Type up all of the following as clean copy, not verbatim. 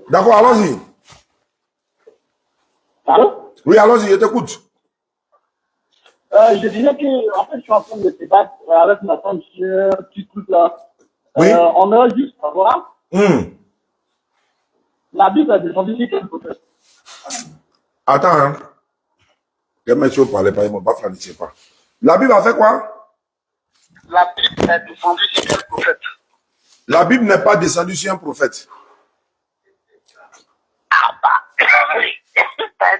D'accord, allons-y. Allô? Oui, allons-y, je t'écoute. Je disais que, en fait, je suis en train de débattre avec ma femme sur un petit truc là. Oui. On a juste savoir, la Bible a descendu sur quel prophète? Attends, hein. Les messieurs ne parlaient pas, ils ne m'ont pas fait, je ne sais pas. La Bible a fait quoi? La Bible est descendue sur quel prophète? La Bible n'est pas descendue sur un prophète.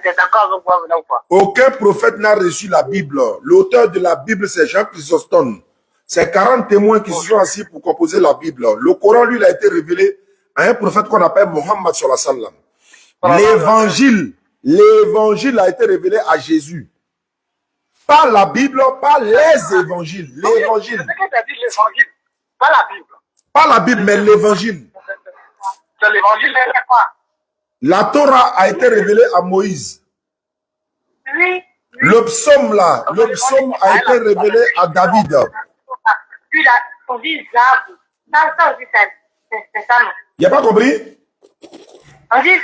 T'es d'accord avec moi maintenant ou pas? Aucun prophète n'a reçu la Bible. L'auteur de la Bible, c'est Jean Chrysostome. C'est 40 témoins qui se sont assis pour composer la Bible. Le Coran, lui, il a été révélé à un prophète qu'on appelle Mohammed sallallahu alayhi wa sallam. L'évangile a été révélé à Jésus. Pas la Bible, pas les évangiles. L'évangile. C'est ce que tu as dit, l'évangile, pas la Bible. Pas la Bible, mais l'évangile. C'est l'évangile, c'est quoi? La Torah a été révélée à Moïse. Oui. Le psaume là, le psaume a été révélé à David. Puis là, on dit Zabou. Ça aussi, c'est ça, non? Il n'y a pas compris? On dit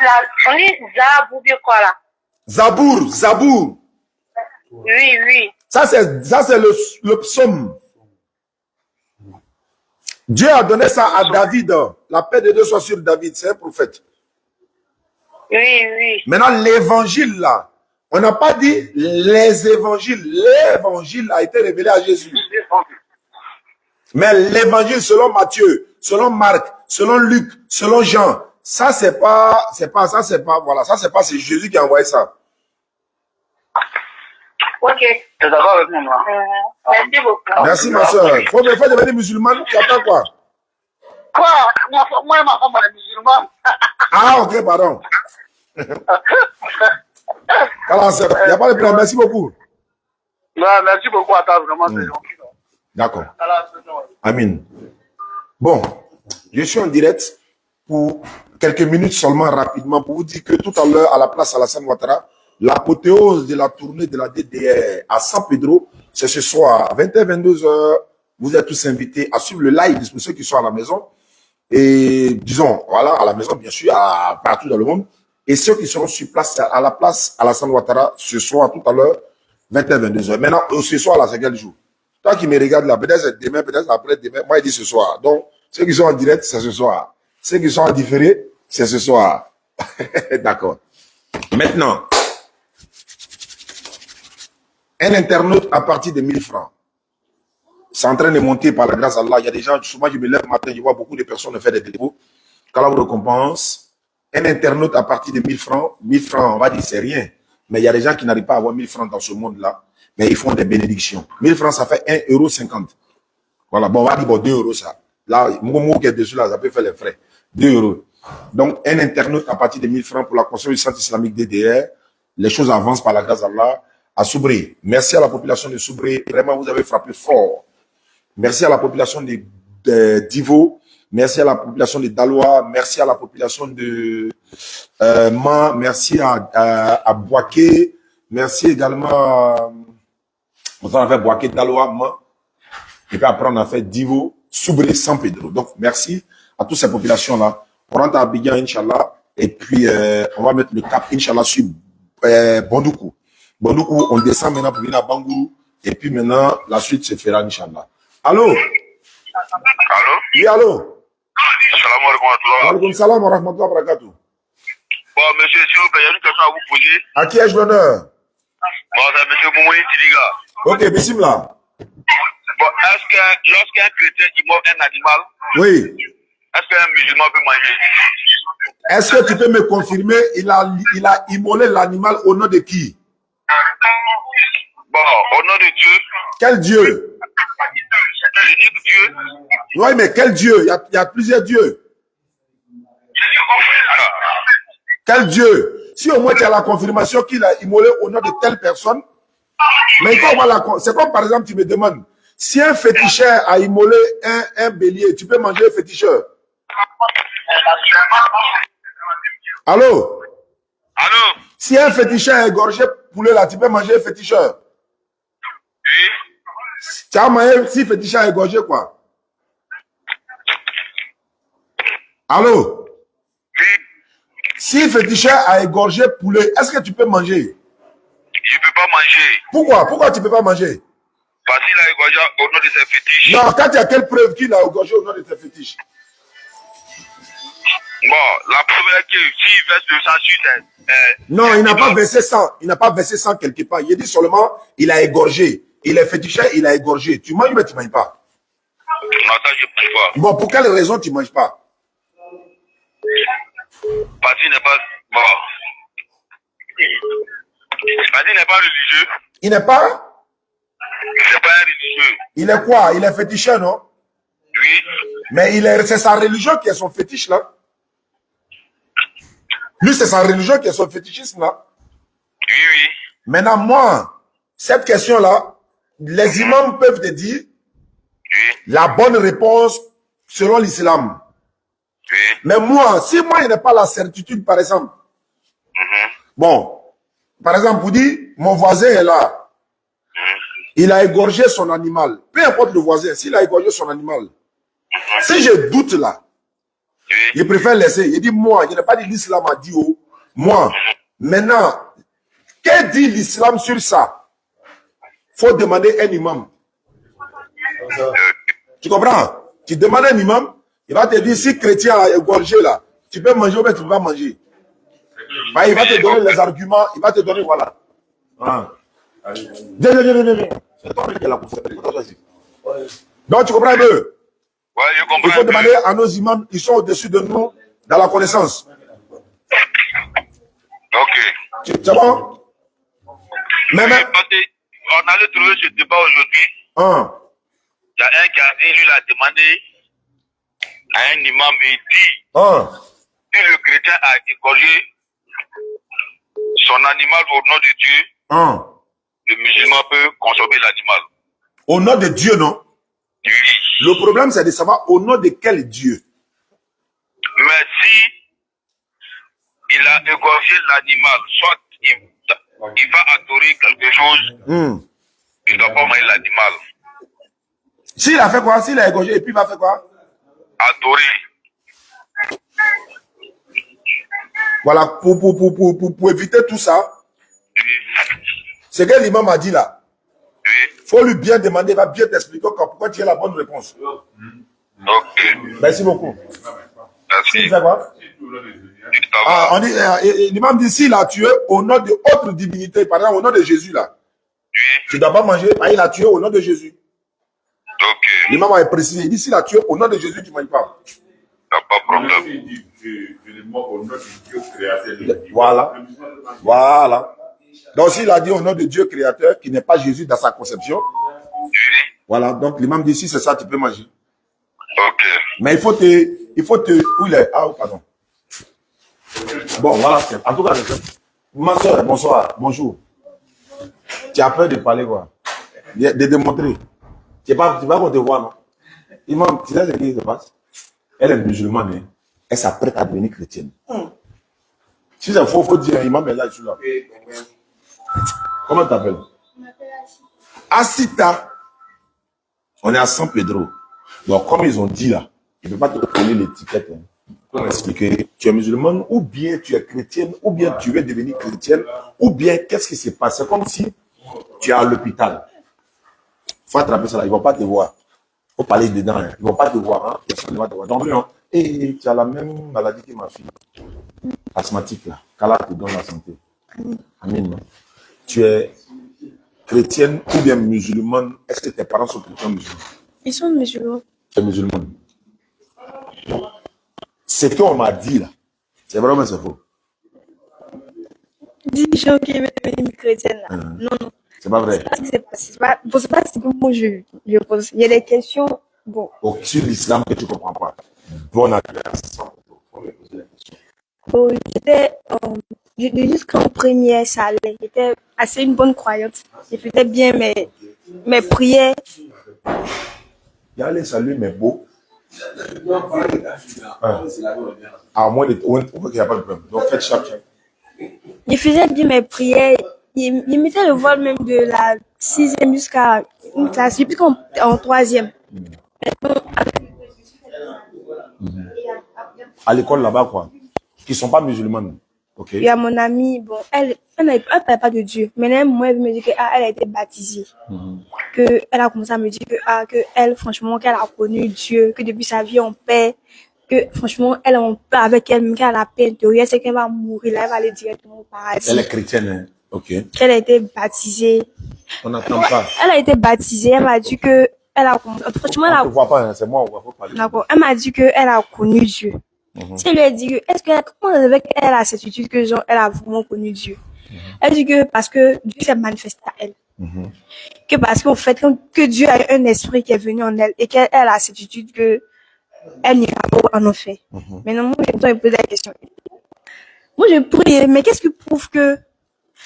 Zabou, bien quoi là? Zabour, Zabour. Oui, oui. Ça c'est le psaume. Dieu a donné ça à David. La paix de Dieu soit sur David, c'est un prophète. Oui, oui. Maintenant, l'évangile là, on n'a pas dit les évangiles. L'évangile a été révélé à Jésus. Mais l'évangile selon Matthieu, selon Marc, selon Luc, selon Jean, ça c'est pas, voilà, ça c'est pas, c'est Jésus qui a envoyé ça. Ok. T'es d'accord avec moi? Merci beaucoup. Merci ma soeur. Faut devenir musulmane, tu attends quoi? Quoi? Moi, ma femme est musulmane. Ah ok, pardon. Alors, il n'y a pas de problème, merci beaucoup. Non, merci beaucoup à toi, vraiment, c'est gentil. D'accord. Amin. Bon, je suis en direct pour quelques minutes seulement, rapidement, pour vous dire que tout à l'heure, à la place Alassane Ouattara, l'apothéose de la tournée de la DDR à San Pedro, c'est ce soir, 21-22h. Vous êtes tous invités à suivre le live pour ceux qui sont à la maison. Et disons, voilà, à la maison, bien sûr, partout dans le monde. Et ceux qui seront sur place, à la place Alassane Ouattara, ce soir, tout à l'heure, 21-22h. Maintenant, ce soir, là, c'est quel jour? Toi qui me regardes là, peut-être c'est demain, peut-être après-demain, moi, il dit ce soir. Donc, ceux qui sont en direct, c'est ce soir. Ceux qui sont en différé, c'est ce soir. D'accord. Maintenant, un internaute à partir de 1000 francs. C'est en train de monter par la grâce d'Allah. Il y a des gens, souvent je me lève le matin, je vois beaucoup de personnes faire des dépôts. Quand on vous récompense, un internaute à partir de 1000 francs, 1000 francs, on va dire c'est rien. Mais il y a des gens qui n'arrivent pas à avoir 1000 francs dans ce monde-là, mais ils font des bénédictions. 1000 francs, ça fait 1,50 €. Voilà, bon, on va dire bon, 2 € ça. Là, mon mot qui est dessus, là, ça peut faire les frais. 2 €. Donc, un internaute à partir de 1000 francs pour la construction du centre islamique DDR. Les choses avancent par la grâce d'Allah. À Soubré, merci à la population de Soubré. Vraiment, vous avez frappé fort. Merci à la population de d'Ivo. Merci à la population de Daloa. Merci à la population de Man. Merci à Boaké. Merci également on a fait Boaké, Daloa, Man. Et puis après, on a fait Divo, Soubré, San Pedro. Donc, merci à toutes ces populations-là. On rentre à Abidjan, Inch'Allah. Et puis, on va mettre le cap, Inch'Allah, sur Bondoukou. Bondoukou, on descend maintenant pour venir à Bangourou. Et puis maintenant, la suite se fera, Inch'Allah. Allô? Allô? Oui, allô? Salam alaikum. Alaikum salam wa rahmatullahi wa barakatuh. Bon, monsieur, s'il vous plaît, il y a une question à vous poser. À qui ai-je l'honneur? Bon, c'est monsieur Moumouni Tiliga. Ok, bismillah. Bon, est-ce que lorsqu'un chrétien immole un animal, Oui. est-ce qu'un musulman peut manger? Est-ce que tu peux me confirmer, il a immolé l'animal au nom de qui? Bon, au nom de Dieu. Quel Dieu? L'unique Dieu. Oui, mais quel Dieu? Il y a plusieurs dieux. Quel Dieu? Si au moins tu as la confirmation qu'il a immolé au nom de telle personne, mais c'est comme par exemple, tu me demandes, si un féticheur a immolé un bélier, tu peux manger un féticheur? Allô? Allô? Si un féticheur a égorgé poulet là, tu peux manger un féticheur? Oui. Tu as mangé si féticheur a égorgé quoi? Allô? Oui. Si féticheur a égorgé poulet, est-ce que tu peux manger? Je ne peux pas manger. Pourquoi? Pourquoi tu ne peux pas manger? Parce qu'il a égorgé au nom de ses fétiches. Non, quand il y a quelle preuve qu'il a égorgé au nom de ses fétiches? Bon, la preuve est que s'il verse le sang sur non, il n'a pas versé sang. Il n'a pas versé sang quelque part. Il dit seulement, il a égorgé. Il est féticheur, il a égorgé. Tu manges, mais tu ne manges pas. Non, ça, je ne mange pas. Bon, pour quelle raison tu ne manges pas? Parce qu'il n'est pas... Bon. Parce qu'il n'est pas religieux. Il n'est pas? C'est pas un religieux. Il est quoi? Il est féticheur, non? Oui. Mais c'est sa religion qui est son fétiche, là. Lui, c'est sa religion qui est son fétichisme, là. Oui, oui. Maintenant, moi, cette question-là, les imams peuvent te dire la bonne réponse selon l'islam. Oui. Mais moi, si moi, il n'y a pas la certitude, par exemple, bon, par exemple, vous dites, mon voisin est là, il a égorgé son animal, peu importe le voisin, s'il a égorgé son animal, si je doute là, je préfère laisser, il dit, moi, je n'ai pas dit l'islam a dit, oh, moi, maintenant, qu'est-ce dit l'islam sur ça? Faut demander un imam. Tu comprends? Tu demandes un imam, il va te dire si chrétien a égorgé là, tu peux manger ou bien tu ne peux pas manger. Bah, il va te donner les arguments, il va te donner, voilà. Viens. C'est toi qui es là pour ça. Donc tu comprends un peu? Ouais, je comprends. Il faut demander à nos imams, ils sont au-dessus de nous dans la connaissance. Ok. C'est bon? Mais on allait trouver ce débat aujourd'hui. Il y a un qui a dit, lui, il a demandé à un imam, il dit, si le chrétien a égorgé son animal au nom de Dieu, le musulman peut consommer l'animal. Au nom de Dieu, non? Oui. Le problème, c'est de savoir au nom de quel Dieu. Mais si il a égorgé l'animal, soit il va adorer quelque chose, il ne doit pas manger l'animal. S'il a fait quoi? S'il a égorgé et puis il va faire quoi? Adorer. Voilà, pour éviter tout ça, ce que l'imam a dit là, il faut lui bien demander, il va bien t'expliquer pourquoi tu as la bonne réponse. Ok. Merci beaucoup. Merci. Il fait quoi? On dit, l'imam dit s'il a tué au nom de autre divinité, par exemple au nom de Jésus là, tu ne dois pas manger, il a tué au nom de Jésus. Ok. L'imam a précisé, il dit s'il a tué au nom de Jésus, tu ne manges pas. Il n'y a pas de problème. Voilà. Donc s'il a dit au nom de Dieu créateur, qui n'est pas Jésus dans sa conception, voilà, donc l'imam dit si c'est ça, tu peux manger. Ok. Mais il faut te, où il est? Ah, pardon. Bon, voilà, en tout cas, ma soeur, bonsoir, bonjour. Tu as peur de parler quoi? De démontrer. Tu ne sais pas qu'on te voit, non? Imam, tu sais ce qui se passe? Elle est musulmane, hein? Elle s'apprête à devenir chrétienne. Si c'est faux, il faut dire, imam est là, je suis là. Comment tu t'appelles? Asita. On est à San Pedro. Donc, comme ils ont dit là, ils ne peuvent pas te coller l'étiquette pour m'expliquer. Tu es musulmane, ou bien tu es chrétienne, ou bien tu veux devenir chrétienne, ou bien qu'est-ce qui se passe? C'est comme si tu es à l'hôpital. Il faut attraper ça là, ils ne vont pas te voir. Il faut parler dedans, hein. Ils ne vont pas te voir. Hein. Personne ne va te voir. Donc, non. Et tu as la même maladie que ma fille. Asthmatique là. Qu'Allah te donne la santé. Amen. Non? Tu es chrétienne ou bien musulmane? Est-ce que tes parents sont chrétiens ou musulmans? Ils sont musulmans. Tu es musulmane. Ce qu'on m'a dit là, c'est vraiment c'est faux. Dis gens qui veulent devenir chrétienne là. Non. C'est pas vrai. C'est pas ce que moi je pose. Il y a des questions. Bon. Sur l'islam que tu ne comprends pas. Bon adresse. Bon, j'étais jusqu'en première salle. J'étais assez une bonne croyante. Je faisais bien mes prières. Il y a les saluts, mais beau. À moins de. Il n'y a pas de problème. Donc faites chaque. Je faisais bien mes prières. Il mettait le voile même de la 6e jusqu'à une classe, depuis qu'en 3e. À l'école là-bas, quoi. Qui ne sont pas musulmanes. Ok. Il y a mon amie, bon, elle ne parle pas de Dieu. Mais elle me dit qu'elle a été baptisée. Que elle a commencé à me dire que elle, franchement, qu'elle a connu Dieu, que depuis sa vie en paix, que franchement, elle est en paix avec elle, même qu'elle a la paix intérieure, c'est qu'elle va mourir là, elle va aller directement au paradis. Elle est chrétienne, hein? Ok. Qu'elle a été baptisée. On n'attend pas. Elle a été baptisée, elle m'a dit que elle a, franchement, on ne voit pas, hein? C'est moi, on va pas parler. D'accord. Elle m'a dit qu'elle a connu Dieu. Je lui ai dit que, comment avec elle a cette attitude que genre, elle a vraiment connu Dieu? Elle dit que parce que Dieu s'est manifesté à elle. Que parce qu'en fait, que Dieu a un esprit qui est venu en elle et qu'elle a cette attitude que elle n'ira pas en enfer. Maintenant, moi, je me pose la question. Moi, je prie, mais qu'est-ce qui prouve que,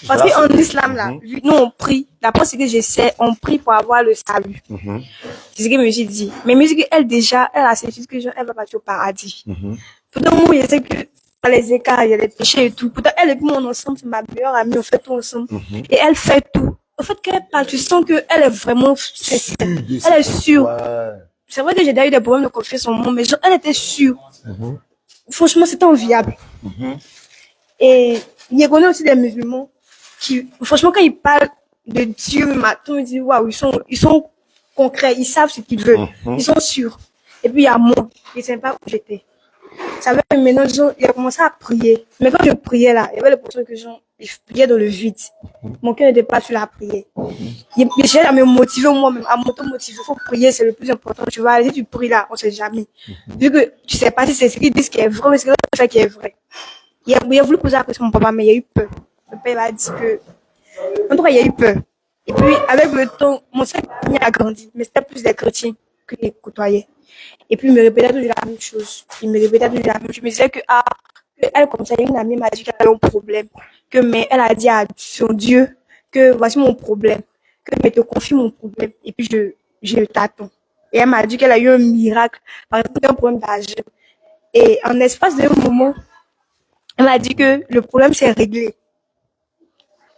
parce qu'en islam, là, nous, on prie. D'après ce que je sais, on prie pour avoir le salut. C'est ce que je me suis dit. Mais je me suis dit qu'elle, déjà, elle a cette attitude que genre, elle va partir au paradis. Pourtant, moi, je sais que, dans les écarts, il y a des péchés et tout. Pourtant, elle et moi, ensemble, c'est ma meilleure amie, on fait tout ensemble. Et elle fait tout. Au fait qu'elle parle, tu sens qu'elle est vraiment sincère. Elle est sûre. Ouais. C'est vrai que j'ai déjà eu des problèmes de confiance en moi, mais genre, elle était sûre. Franchement, c'était enviable. Et il y a aussi des musulmans qui, franchement, quand ils parlent de Dieu, maintenant, ils disent, waouh, ils sont concrets, ils savent ce qu'ils veulent. Ils sont sûrs. Et puis, il y a moi, je ne sais pas où j'étais. Ça veut dire que maintenant, genre, il a commencé à prier. Mais quand je priais là, il y avait l'impression que genre, je priais dans le vide. Mon cœur n'était pas sur la prière. J'ai à me motiver moi-même, à m'auto-motiver. Il faut prier, c'est le plus important. Tu vois, si tu pries là, on ne sait jamais. Vu que tu sais pas si c'est ce qu'ils disent qui est vrai, mais c'est ce qu'ils fait qui est vrai. Il a voulu poser la question à mon papa, mais il y a eu peur. Le père a dit que, en tout cas, il y a eu peur. Et puis, avec le temps, mon cercle a grandi, mais c'était plus des chrétiens que les côtoyais. Et puis, il me répétait toujours la même chose. Je me disais que, elle, comme ça, une amie m'a dit qu'elle avait un problème. Mais elle a dit à son Dieu que voici mon problème. Que je te confie mon problème. Et puis, je t'attends. Et elle m'a dit qu'elle a eu un miracle. Par exemple, un problème d'argent. Et en espace d'un moment, elle m'a dit que le problème s'est réglé.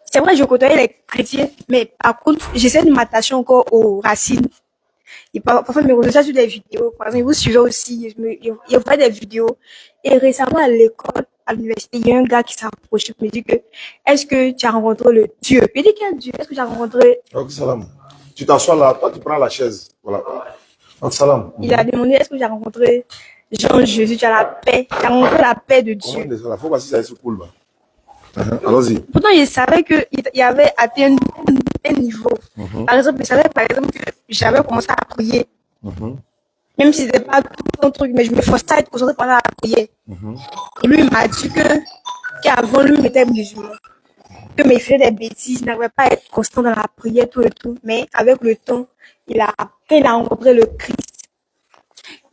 C'est vrai, je côtoyais les chrétiens, mais par contre, j'essaie de m'attacher encore aux racines. Et parfois, je me retrouve sur des vidéos. Par exemple, vous suivez aussi, il voit des vidéos. Et récemment, à l'école, à l'université, il y a un gars qui s'est approché et me dit que, est-ce que tu as rencontré le Dieu? Je dis quel Dieu? Est-ce que tu as rencontré? Ok, salam. Tu t'assois là, toi, tu prends la chaise. Voilà. Ok, salam. Il a demandé, est-ce que tu as rencontré Jean-Jésus? Tu as la paix. Tu as rencontré la paix de Dieu. Il faut voir si ça se coule, là. Allons-y. Pourtant, il savait qu'il avait atteint un niveau. Par exemple, il savait, par exemple, que j'avais commencé à prier. Même si c'était pas tout mon truc, mais je me forçais à être concentrée pendant la prière. Et lui, il m'a dit qu'avant, lui, il était musulman. Mais il faisait des bêtises, il n'arrivait pas à être constant dans la prière, tout et tout. Mais avec le temps, quand il a rencontré le Christ,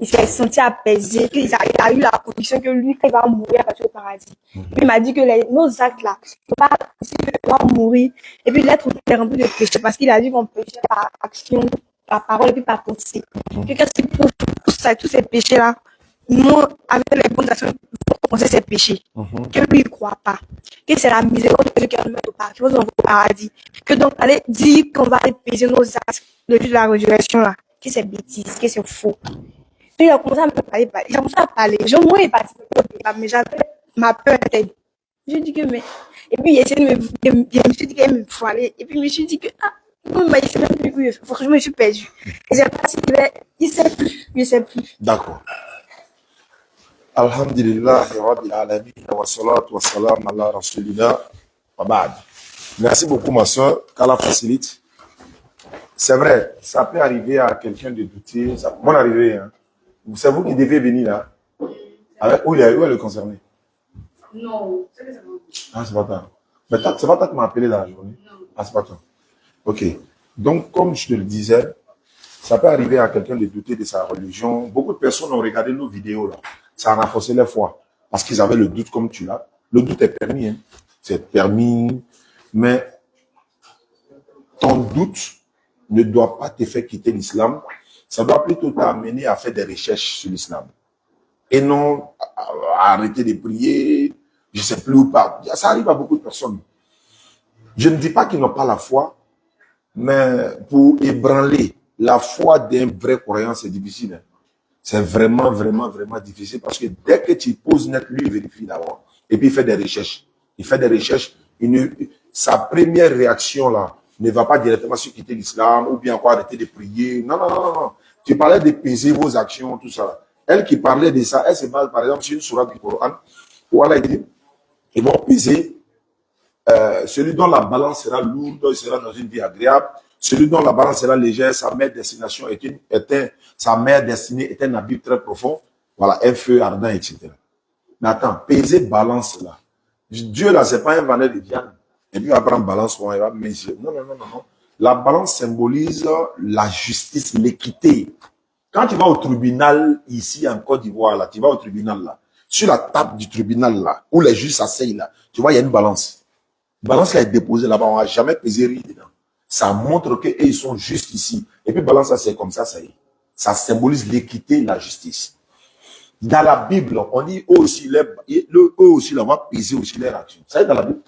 il s'est senti apaisé, qu'il a eu la conviction que lui, quand il va mourir, il va au paradis. Il m'a dit que nos actes là, il va mourir. Et puis l'être est rempli de péché, parce qu'il a dit qu'on péchait par action, par parole et puis par pensée. Puis qu'est-ce qu'il prouve tous ces péchés là? Moi, avec les bonnes actions, il faut penser ces péchés. Que lui, il ne croit pas. Que c'est la miséricorde de Dieu qui va nous mettre au paradis, qui va nous envoyer au paradis. Que donc, allez dire qu'on va aller payer nos actes le jour de la résurrection là. Que c'est bêtise, que c'est faux. Puis il a commencé à me parler, il a commencé à parler. Moi, il est parti, mais j'avais ma peur tête. Je dis que, mais, et puis il essaie de je me suis dit qu'il me faut aller. Et puis je me suis dit que, non, mais il sait même plus où il est. Franchement, je me suis perdu. Et c'est pas si il sait plus, je sais plus. D'accord. Alhamdulillah, Rabbil Alamin, wa salatu wa salam ala rasulina, wa ba'd. Merci beaucoup, ma soeur, qu'Allah facilite. C'est vrai, ça peut arriver à quelqu'un de douter. Ça peut arriver, hein. C'est vous qui devez venir là. Où est le concerné? Non, c'est que ça va. Ah, c'est pas toi. Mais c'est pas toi qui m'as appelé dans la journée. Non. Ah, c'est pas toi. Ok. Donc, comme je te le disais, ça peut arriver à quelqu'un de douter de sa religion. Beaucoup de personnes ont regardé nos vidéos là. Ça a renforcé leur foi. Parce qu'ils avaient le doute comme tu l'as. Le doute est permis, hein. C'est permis. Mais ton doute ne doit pas te faire quitter l'islam. Ça doit plutôt t'amener à faire des recherches sur l'islam. Et non à arrêter de prier, je ne sais plus où pas. Ça arrive à beaucoup de personnes. Je ne dis pas qu'ils n'ont pas la foi, mais pour ébranler la foi d'un vrai croyant, c'est difficile. Hein. C'est vraiment, vraiment, vraiment difficile parce que dès que tu poses net, lui, il vérifie d'abord. Et puis, il fait des recherches. Il fait des recherches. Sa première réaction, là, ne va pas directement sur quitter l'islam ou bien encore arrêter de prier. Non, non, non, non, non. Tu parlais de peser vos actions, tout ça. Elle qui parlait de ça, elle se base, par exemple, sur une sourate du Coran, où elle a dit, ils vont peser celui dont la balance sera lourde, il sera dans une vie agréable. Celui dont la balance sera légère, sa mère destination sa mère destinée est un habit très profond. Voilà, un feu ardent, etc. Mais attends, peser balance là. Dieu là, c'est pas un vendeur de viande. Et puis il va prendre balance, il va mesurer. Non, non, non, non, non. La balance symbolise la justice, l'équité. Quand tu vas au tribunal ici en Côte d'Ivoire, là, tu vas au tribunal là, sur la table du tribunal là, où les juges s'asseyent là, tu vois, il y a une balance. La balance là est déposée là-bas, on n'a jamais pesé rien dedans. Ça montre qu'ils sont justes ici. Et puis balance ça, c'est comme ça y est. Ça symbolise l'équité et la justice. Dans la Bible, on dit eux aussi, eux aussi, là, on va peser aussi leurs actions. Ça y est dans la Bible.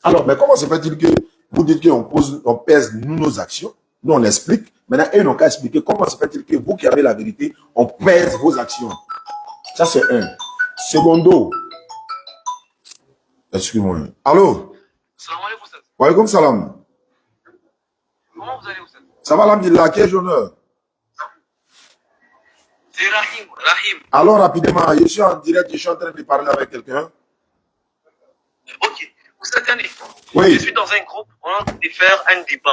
Alors, mais comment se fait-il que vous dites qu'on pèse nos actions? Nous, on explique. Maintenant, eux n'ont qu'à expliquer comment se fait-il que vous qui avez la vérité, on pèse vos actions. Ça, c'est un. Secondo. Excuse-moi. Allô? Salam alaikum. Wa alaikum salam. Comment vous allez, Oustaz? Ça va, alhamdulillah, quel honneur? C'est Rahim. Rahim. Alors, rapidement, je suis en direct, je suis en train de parler avec quelqu'un. Ok. Oustaz, attendez. Oui. Je suis dans un groupe, on est en train de faire un débat.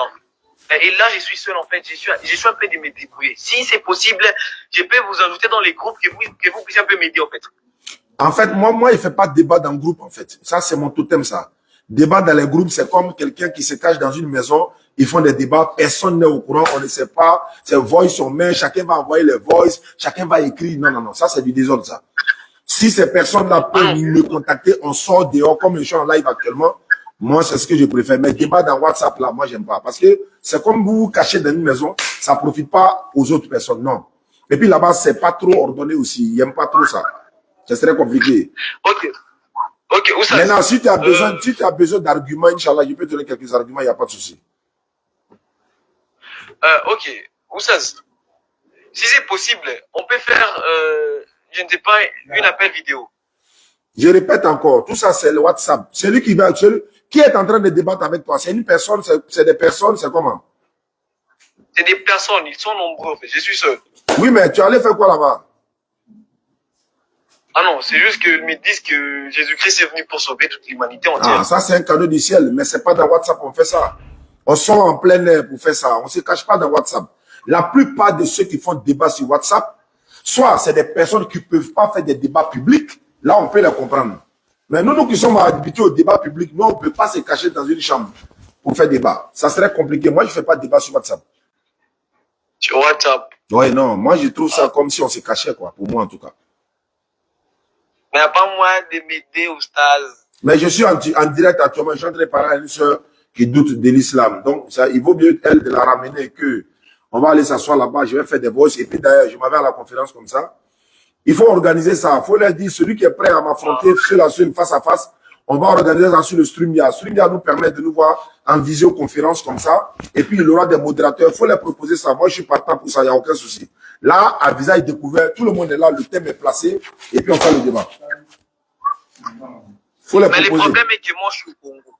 Et là, je suis seul, en fait. Je suis un peu de me débrouiller. Si c'est possible, je peux vous ajouter dans les groupes que vous puissiez un peu m'aider, en fait. En fait, moi, il ne fait pas de débat dans le groupe, en fait. Ça, c'est mon totem, ça. Débat dans les groupes, c'est comme quelqu'un qui se cache dans une maison, ils font des débats, personne n'est au courant, on ne sait pas, c'est voice en main, chacun va envoyer les voice, chacun va écrire. Non, non, non, ça, c'est du désordre, ça. Si ces personnes-là peuvent me contacter, on sort dehors, comme je suis en live actuellement, moi, c'est ce que je préfère. Mais débat dans WhatsApp, là, moi, j'aime pas. Parce que c'est comme vous vous cachez dans une maison, ça profite pas aux autres personnes, non. Et puis là-bas, c'est pas trop ordonné aussi, ils n'aiment pas trop ça. C'est très compliqué. Ok. Ok, Oustaz. Maintenant, si tu as besoin d'arguments, Inch'Allah, je peux te donner quelques arguments, il n'y a pas de souci. Ok, Oustaz. Si c'est possible, on peut faire, je ne sais pas, une appel vidéo. Je répète encore, tout ça, c'est le WhatsApp. Celui qui est en train de débattre avec toi, c'est une personne, c'est des personnes, c'est comment? C'est des personnes, ils sont nombreux, en fait. Je suis seul. Oui, mais tu allais faire quoi là-bas? Ah non, c'est juste qu'ils me disent que Jésus-Christ est venu pour sauver toute l'humanité entière. Ah, ça c'est un cadeau du ciel, mais c'est pas dans WhatsApp qu'on fait ça. On sort en plein air pour faire ça. On se cache pas dans WhatsApp. La plupart de ceux qui font débat sur WhatsApp, soit c'est des personnes qui peuvent pas faire des débats publics, là on peut les comprendre. Mais nous qui sommes habitués au débat public, nous on peut pas se cacher dans une chambre pour faire débat. Ça serait compliqué. Moi je fais pas de débat sur WhatsApp. Sur WhatsApp? Ouais, non, moi je trouve ça comme si on se cachait, quoi, pour moi en tout cas. Mais il n'y a pas moyen de m'aider, Oustaz. Mais je suis en direct actuellement, je suis en train de parler à une soeur qui doute de l'islam. Donc, ça, il vaut mieux, elle, de la ramener que on va aller s'asseoir là-bas, je vais faire des voices. Et puis d'ailleurs, je m'avais à la conférence comme ça. Il faut organiser ça. Il faut leur dire, celui qui est prêt à m'affronter seul à seul, face à face, on va organiser ça sur le StreamYard. StreamYard nous permet de nous voir en visioconférence comme ça. Et puis, il y aura des modérateurs. Il faut leur proposer ça. Moi, je suis partant pour ça, il n'y a aucun souci. Là, à visage découvert, tout le monde est là, le thème est placé, et puis on fait le débat. Faut les proposer. Mais le problème est que moi, je suis au Congo.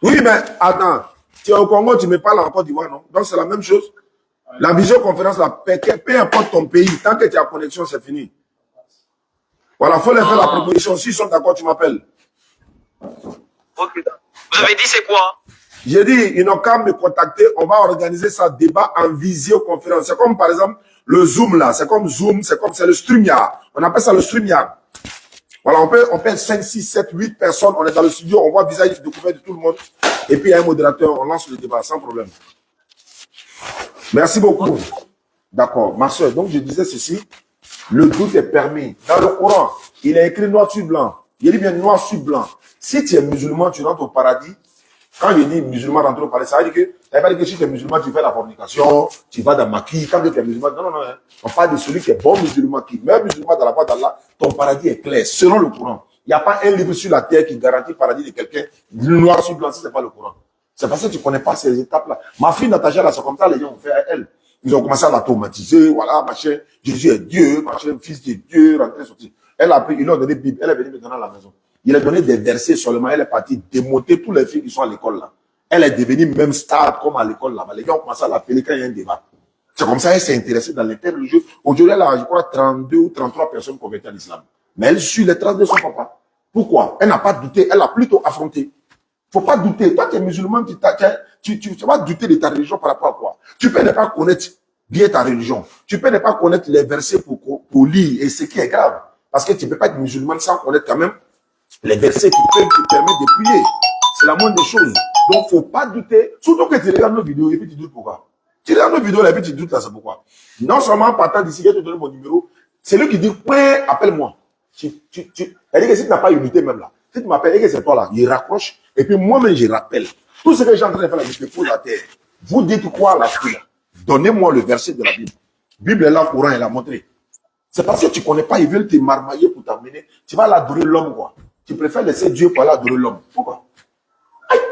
Oui, mais attends, tu es au Congo, tu me parles en Côte d'Ivoire, non? Donc c'est la même chose. La visioconférence, peu importe ton pays, tant que tu as connexion, c'est fini. Voilà, il faut les faire la proposition. S'ils sont d'accord, tu m'appelles. Ok. Vous avez dit c'est quoi? J'ai dit, ils n'ont qu'à me contacter, on va organiser ça débat en visioconférence. C'est comme par exemple le Zoom là, c'est comme Zoom, c'est le StreamYard. On appelle ça le StreamYard. Voilà, on peut 5, 6, 7, 8 personnes, on est dans le studio, on voit le visage découvert de tout le monde. Et puis il y a un modérateur, on lance le débat sans problème. Merci beaucoup. D'accord, ma soeur, donc je disais ceci, le doute est permis. Dans le Coran, il est écrit noir sur blanc. Il dit bien noir sur blanc. Si tu es musulman, tu rentres au paradis. Quand je dis musulman rentrer au paradis, ça veut dire que, ça veut pas dire que si tu es musulman, tu fais la fornication, tu vas dans maquis. Quand tu es musulman, non, non, non. On parle de celui qui est bon musulman, qui est meilleur musulman dans la voie d'Allah, ton paradis est clair, selon le Coran. Il n'y a pas un livre sur la terre qui garantit le paradis de quelqu'un, noir sur blanc, si ce n'est pas le Coran. C'est parce que tu ne connais pas ces étapes-là. Ma fille Natacha, là, c'est comme ça, les gens ont fait à elle. Ils ont commencé à l'automatiser, voilà, machin, Jésus est Dieu, machin, fils de Dieu, rentré, sorti. Elle a pris, ils lui ont donné Bible, elle est venue maintenant à la maison. Il a donné des versets seulement, elle est partie démonter tous les filles qui sont à l'école là. Elle est devenue même star comme à l'école là-bas. Les gars ont commencé à l'appeler quand il y a un débat. C'est comme ça qu'elle s'est intéressée dans l'interreligieux. Aujourd'hui, elle a, je crois, 32 ou 33 personnes converties à l'islam. Mais elle suit les traces de son papa. Pourquoi? Elle n'a pas douté, elle a plutôt affronté. Faut pas douter. Toi, tu es musulman, tu vas douter de ta religion par rapport à quoi? Tu peux ne pas connaître bien ta religion. Tu peux ne pas connaître les versets pour lire, et ce qui est grave. Parce que tu ne peux pas être musulman sans connaître quand même les versets qui peuvent te permettre de prier. C'est la moindre des choses. Donc, faut pas douter. Surtout que tu regardes nos vidéos et puis tu doutes pourquoi. Tu regardes nos vidéos et puis tu doutes là, c'est pourquoi. Non seulement en partant d'ici, je te donne mon numéro. C'est lui qui dit, ouais, appelle-moi. Elle dit que si tu n'as pas unité même là, si tu m'appelles et que c'est toi là, il raccroche. Et puis moi-même, je rappelle. Tout ce que j'ai en train de faire là, je te pose à terre. Vous dites quoi la fille? Donnez-moi le verset de la Bible. Bible est là, Coran, elle a montré. C'est parce que tu ne connais pas, ils veulent te marmailler pour t'amener. Tu vas l'adorer l'homme, quoi. Tu préfères laisser Dieu pour aller adorer l'homme. Pourquoi?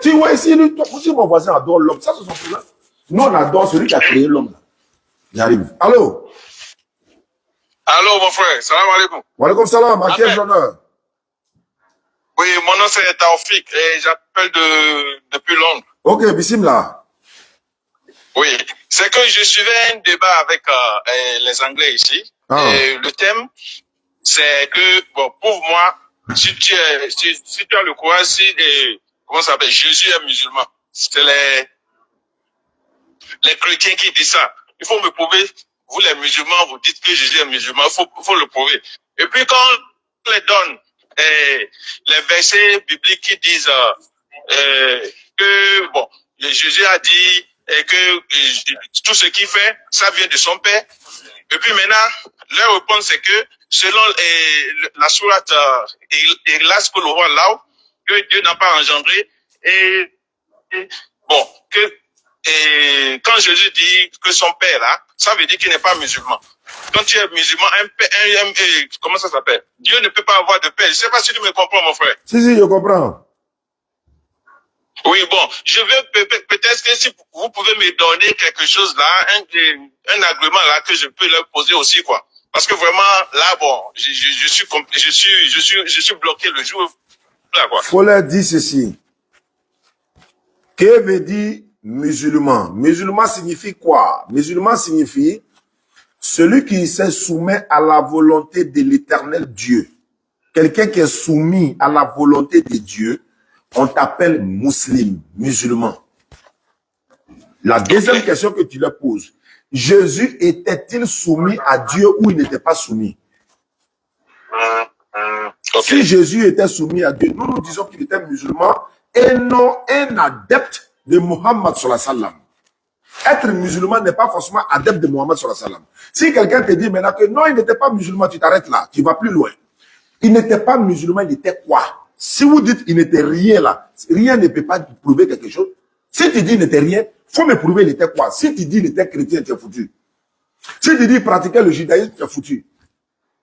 Tu vois ici, si mon voisin adore l'homme, ça c'est son problème. Nous, on adore celui qui a créé l'homme. J'arrive. Allô? Allô, mon frère. Salam alaikum. Wa alaikum salam. À quel honneur? Oui, mon nom c'est Taoufik et j'appelle depuis Londres. Ok, bismillah. Oui, c'est que je suivais un débat avec les Anglais ici. Ah. Et le thème, c'est que, bon, pour moi, si tu as le courage, comment ça s'appelle, Jésus est musulman. C'est les chrétiens qui disent ça. Il faut me prouver, vous les musulmans, vous dites que Jésus est musulman, il faut le prouver. Et puis quand on les donne les versets bibliques qui disent que, bon, Jésus a dit que tout ce qu'il fait, ça vient de son Père. Et puis maintenant, leur réponse c'est que selon la sourate Ikhlas que le roi là, que Dieu n'a pas engendré, et bon, quand Jésus dit que son père là, ça veut dire qu'il n'est pas musulman. Quand tu es musulman, comment ça s'appelle? Dieu ne peut pas avoir de père. Je ne sais pas si tu me comprends, mon frère. Si, je comprends. Oui, bon, je veux peut-être que si vous pouvez me donner quelque chose là, un argument là que je peux leur poser aussi, quoi. Parce que vraiment, là, bon, je suis bloqué le jour là, quoi. Faut leur dire ceci. Que veut dire musulman? Musulman signifie quoi? Musulman signifie celui qui se soumet à la volonté de l'éternel Dieu. Quelqu'un qui est soumis à la volonté de Dieu, on t'appelle musulman. La deuxième question que tu leur poses, Jésus était-il soumis à Dieu ou il n'était pas soumis? Si Jésus était soumis à Dieu, nous disons qu'il était musulman et non un adepte de Mohammed sallallahu alayhi wa sallam. Être musulman n'est pas forcément adepte de Mohammed sallallahu alayhi wa sallam. Si quelqu'un te dit maintenant que non, il n'était pas musulman, tu t'arrêtes là, tu vas plus loin. Il n'était pas musulman, il était quoi? Si vous dites il n'était rien là, rien ne peut pas prouver quelque chose. Si tu dis il n'était rien, faut me prouver il était quoi? Si tu dis il était chrétien, tu es foutu. Si tu dis il pratiquait le judaïsme, tu es foutu.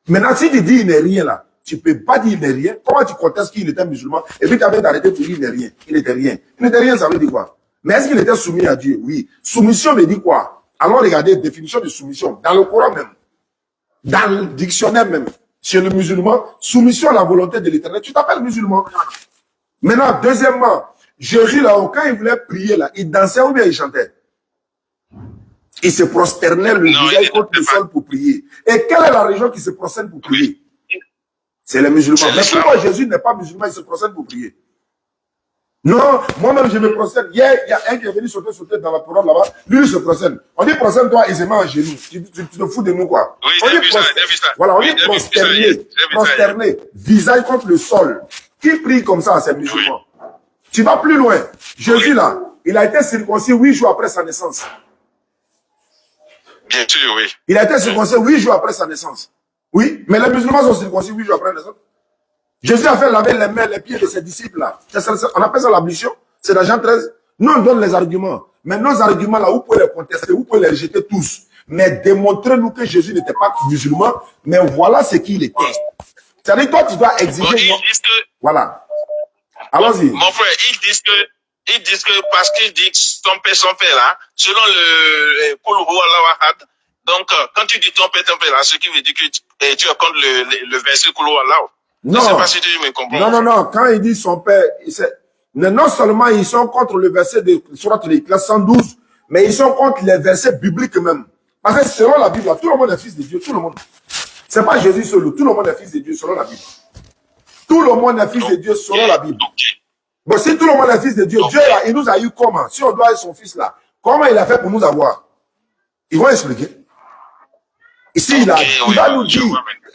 Maintenant, si tu dis il n'est rien là, tu peux pas dire il n'est rien. Comment tu contestes qu'il était musulman et puis tu avais d'arrêter pour dire il n'est rien? Il n'était rien. Il n'était rien, ça veut dire quoi? Mais est-ce qu'il était soumis à Dieu? Oui. Soumission veut dire quoi? Alors regardez, définition de soumission. Dans le Coran même. Dans le dictionnaire même. Chez le musulman, soumission à la volonté de l'éternel. Tu t'appelles musulman. Maintenant, deuxièmement, Jésus là, quand il voulait prier là, il dansait ou bien il chantait? Il se prosternait le visage contre le sol pour prier. Et quelle est la religion qui se prosterne pour prier? C'est les musulmans. Mais pourquoi Jésus n'est pas musulman, il se prosterne pour prier? Non, moi-même je me prosterne. Hier, il y a un qui est venu sauter dans la parole là-bas. Lui, il se prosterne. On dit prosterne-toi aisément en genoux. Tu te fous de nous, quoi. Oui, on dit voilà, on dit prosterner. Visage contre le sol. Qui prie comme ça à ces musulmans? Oui. Tu vas plus loin. Jésus, là, il a été circoncis 8 jours après sa naissance. Bien sûr, oui. Il a été circoncis 8 jours après sa naissance. Oui, mais les musulmans sont circoncis 8 jours après la naissance. Jésus a fait laver les mains, les pieds de ses disciples là. On appelle ça l'ablution. C'est dans Jean 13. Nous, on donne les arguments. Mais nos arguments là, vous pouvez les contester, vous pouvez les rejeter tous. Mais démontrez-nous que Jésus n'était pas musulman, mais voilà ce qu'il était. C'est-à-dire, toi, tu dois exiger. Bon, ils disent que... Voilà. Allons-y. Mon frère, ils disent que Ils disent que parce qu'il dit que son père là, selon le Koulourou Allah, donc quand tu dis ton père là, ce qui veut dire que tu racontes le verset Koulourou Allah. Non. Je ne sais pas si tu me comprends. Non. Quand il dit son père, non seulement ils sont contre le verset de Surat al-Ikhlas 112, mais ils sont contre les versets bibliques même. Parce que selon la Bible, tout le monde est fils de Dieu, tout le monde. C'est pas Jésus seul, tout le monde est fils de Dieu selon la Bible. Tout le monde est fils de Dieu selon la Bible. Bon, si tout le monde est fils de Dieu, Dieu là, il nous a eu comment? Si on doit être son fils là, comment il a fait pour nous avoir? Ils vont expliquer. Ici, il va nous dire,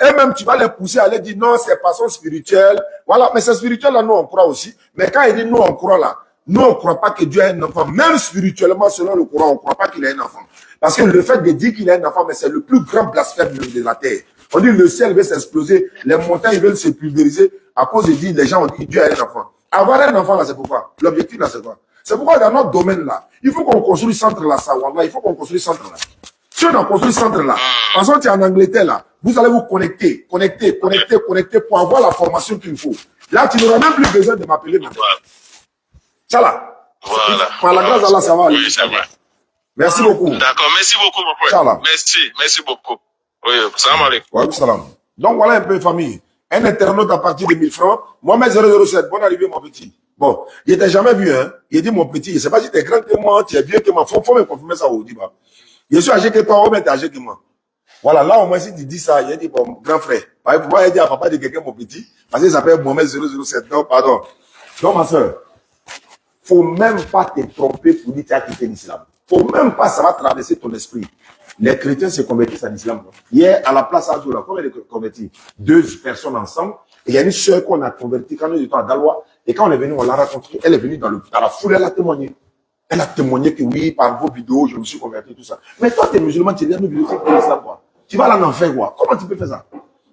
et même tu vas les pousser à aller dire non, c'est pas son spirituel. Voilà, mais c'est spirituel là, nous on croit aussi. Mais quand il dit nous on croit là, nous on ne croit pas que Dieu a un enfant. Même spirituellement, selon le Coran, on ne croit pas qu'il a un enfant. Parce que le fait de dire qu'il a un enfant, mais c'est le plus grand blasphème de la terre. On dit le ciel veut s'exploser, les montagnes veulent se pulvériser à cause de dire les gens ont dit Dieu a un enfant. Avoir un enfant là, c'est pourquoi? L'objectif là, c'est quoi? C'est pourquoi dans notre domaine là, il faut qu'on construise centre là, ça, voilà, il faut qu'on construise centre là. Si on a construit centre là, par exemple, tu es en Angleterre là, vous allez vous connecter pour avoir la formation qu'il faut. Là, tu n'auras même plus besoin de m'appeler maintenant. Ça là. Voilà. Par la grâce d'Allah, ça va aller. Oui, c'est vrai. Merci beaucoup. D'accord, merci beaucoup, mon frère. Salam. Merci beaucoup. Oui, salam alaikum. Ouais, salam. Donc voilà un peu, famille. Un internaute à partir de 1000 francs. Mohamed 007, bonne arrivée, mon petit. Bon, il n'était jamais vu, hein. Il dit, mon petit, je ne sais pas si tu es grand que moi, tu es vieux que moi. Faut me confirmer ça au Diba. Je suis âgé que toi, mais tu es âgé que moi. Voilà, là, au moins, si tu dis ça, il dit, bon, grand frère. Par exemple, moi, il dit à papa de quelqu'un, mon petit, parce qu'il s'appelle Mohamed 007. Non, pardon. Donc, ma soeur, faut même pas te tromper pour dire que tu as quitté l'islam. Faut même pas, ça va traverser ton esprit. Les chrétiens se convertissent en islam. Hier, à la place Azoura, combien de convertis? 2 personnes ensemble. Et il y a une sœur qu'on a convertie quand nous étions à Dalois. Et quand on est venu, on l'a rencontrée. Elle est venue dans la foule, elle a témoigné. Elle a témoigné que oui, par vos vidéos, je me suis converti, tout ça. Mais toi, tu es musulman, tu regardes nos vidéos, tu es l'islam, quoi. Tu vas aller en enfer, quoi. Comment tu peux faire ça?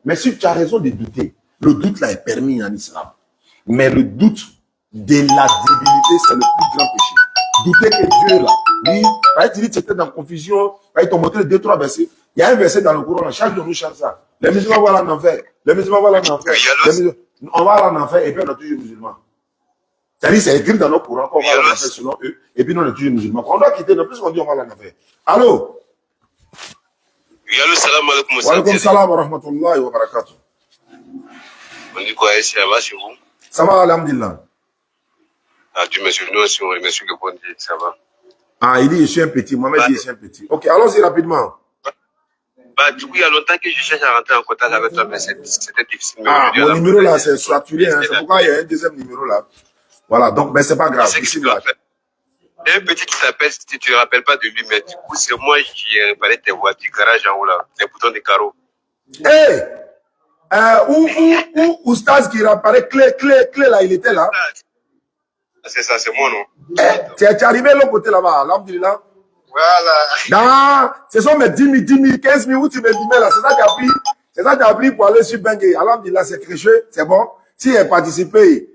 Mais si tu as raison de douter, le doute là est permis en islam. Mais le doute de la divinité, c'est le plus grand péché. Douter que Dieu là, oui, tu dis que tu étais dans confusion, ils t'ont montré 2-3 versets. Il y a un verset dans le Coran, chaque jour nous chante ça. Les musulmans vont aller en enfer. Les musulmans vont aller en enfer. On va aller en enfer et puis on est toujours musulmans. C'est-à-dire, c'est écrit dans nos Corans qu'on va aller en enfer selon eux, et puis nous on est toujours musulmans. On doit quitter, non plus qu'on dit on va aller en enfer. Allô? Oui, allô, salam alaikum. Wa alaikum salam wa rahmatullahi wa barakatuh. On dit quoi, ça va chez vous? Ça va, alhamdulillah. Ah, tu me suis nous aussi, on me suis le bon Dieu, ça va. Ah, il dit, je suis un petit. Mohamed dit, je suis un petit. Ok, allons-y rapidement. Bah, du coup, il y a longtemps que je cherche à rentrer en contact avec toi, mais c'était difficile. Ah, mon numéro là, c'est saturé, hein. C'est pourquoi il y a un deuxième numéro là. Voilà, donc, mais c'est pas grave. Il y a un petit qui s'appelle, si tu ne te rappelles pas de lui, mais du coup, c'est moi qui ai réparé tes voitures, garage en haut là, les boutons des carreaux. Hé! Oustaz qui réparait clé là, il était là. C'est ça, c'est moi, non? Tu es arrivé de l'autre côté là-bas, alhamdulillah. Voilà. Non, ce sont mes 10 000, 15 000 où tu me dis là, c'est ça que tu as pris. C'est ça que tu as pris pour aller sur Bengue. Alhamdulillah, c'est créché, c'est bon. Si elle participait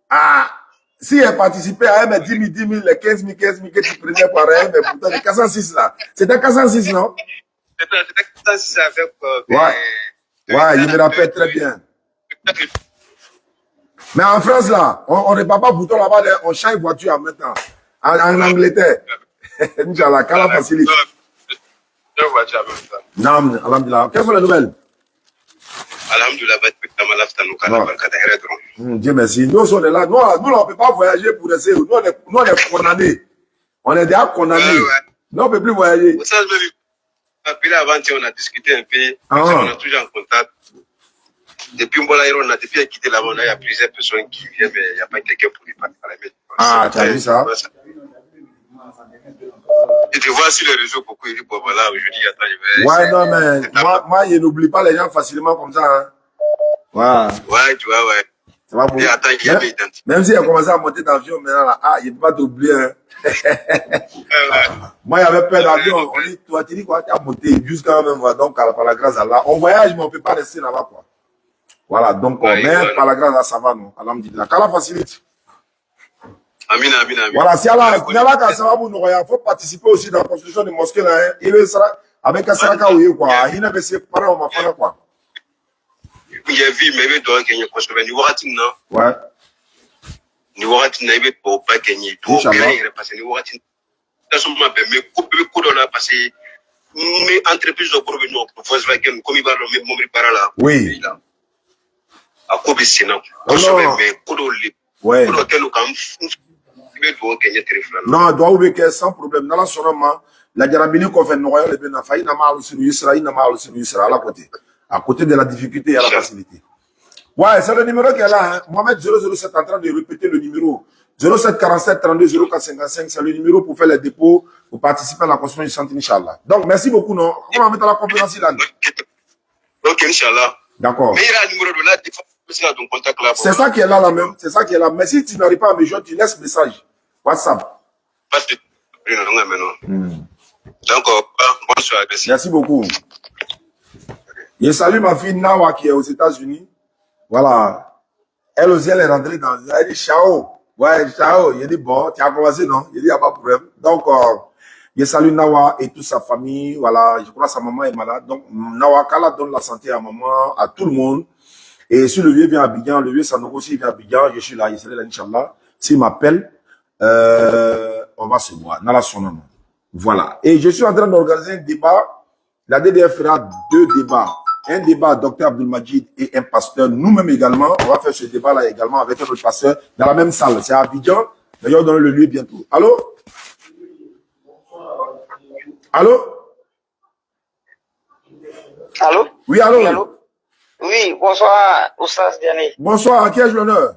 à, mes 10 000, les 15 000 que tu prenais par an, mais pourtant, les 406 là. C'était 406, non? C'était 406 avec, ouais, il me rappelle très bien. Mais en France, là, on ne part pas bouton là-bas, on change voiture maintenant. En Angleterre. Inch'Allah, qu'Allah facilite. Non, alhamdulillah. Quelles sont les nouvelles? Dieu merci. Nous sommes là. Nous, on ne peut pas voyager pour essayer. Nous, on est condamnés. On est déjà condamnés. Nous, on ne peut plus voyager. Puis avant, on a discuté un peu. On est toujours en contact. Depuis Mbola, on a depuis quitté là-bas, il y a plusieurs personnes qui viennent, mais il n'y a pas quelqu'un pour les parler. Ah, tu as vu ça? Et tu vois sur les réseaux, beaucoup, ils disent, bon, voilà, aujourd'hui, attends, je vais. Ouais, non, mais moi, je n'oublie pas les gens facilement comme ça. Hein. Ouais, tu vois, ouais. Ça va pour et attends, il y a des identités. Même si elle a commencé à monter d'avion, maintenant, là, ah, il ne peut pas t'oublier. Hein. Moi, il y avait peur d'avion. On dit, toi, tu dis quoi? Tu as monté jusqu'à même, donc, par la grâce d'Allah. On voyage, mais on ne peut pas rester là-bas, quoi. Voilà, donc, mais par la grâce d'Allah, ça va, non? Alhamdulillah. Qu'Allah facilite. Amin. Voilà, si Allah, il faut participer aussi dans la construction des mosquées, là, hein. Il sera, avec un saraka ou quoi. Il n'a pas ses parents, on m'a fait, quoi. Il y a vu, mais il doit gagner, quoi. Je vais dire, non? Ouais. ni wakati na ibe po ba kenye to créer parce que ni wakati na so ma be me ko do la parce que mes entreprises au groupe non Volkswagen comme il va le même para là oui a ko be sina ko so be ko do li ouais ko do kenu kam ibe do kenye téléphone non doit ouvrir que sans problème dans la sonoma la jarabini ko fait noya le ben fa ina ma sur Israël ina ma sur Israël à côté de la difficulté et la facilité. Ouais, c'est le numéro qui est là. Hein. Mohamed 007 en train de répéter le numéro. 07 47 32 04 55. C'est le numéro pour faire les dépôts, pour participer à la construction du centre, Inch'Allah. Donc, merci beaucoup, non? On va mettre la conférence là. Ok, Inch'Allah. D'accord. Mais il y a un numéro de là, ton contact là. C'est ça qui est là, là même. C'est ça qui est là. Mais si tu n'arrives pas à me joindre, tu laisses message. WhatsApp. Parce que donc, bonsoir. Merci beaucoup. Je salue ma fille Nawa qui est aux États-Unis. Voilà. Elle aussi, elle est rentrée dans. Elle dit ciao. Ouais, ciao. Il dit bon, tu as commencé, non? Il dit, il n'y a pas de problème. Donc, je salue Nawa et toute sa famille. Voilà. Je crois que sa maman est malade. Donc, Nawa, qu'Allah donne la santé à maman, à tout le monde. Et si le vieux vient à Abidjan, le vieux Sanogo aussi vient à Abidjan, je suis là, il serait là, Inch'Allah. S'il m'appelle, on va se voir. Dans la sonne. Voilà. Et je suis en train d'organiser un débat. La DDF fera 2 débats. Un débat, Dr Abdelmajid et un pasteur. Nous-mêmes également, on va faire ce débat-là également avec un autre pasteur dans la même salle. C'est à Abidjan. D'ailleurs, on donne le lieu bientôt. Allô? Allô? Allô? Oui, allô? Oui, allô? Oui, bonsoir, Oustaz Diané. Bonsoir, à qui ai-je l'honneur?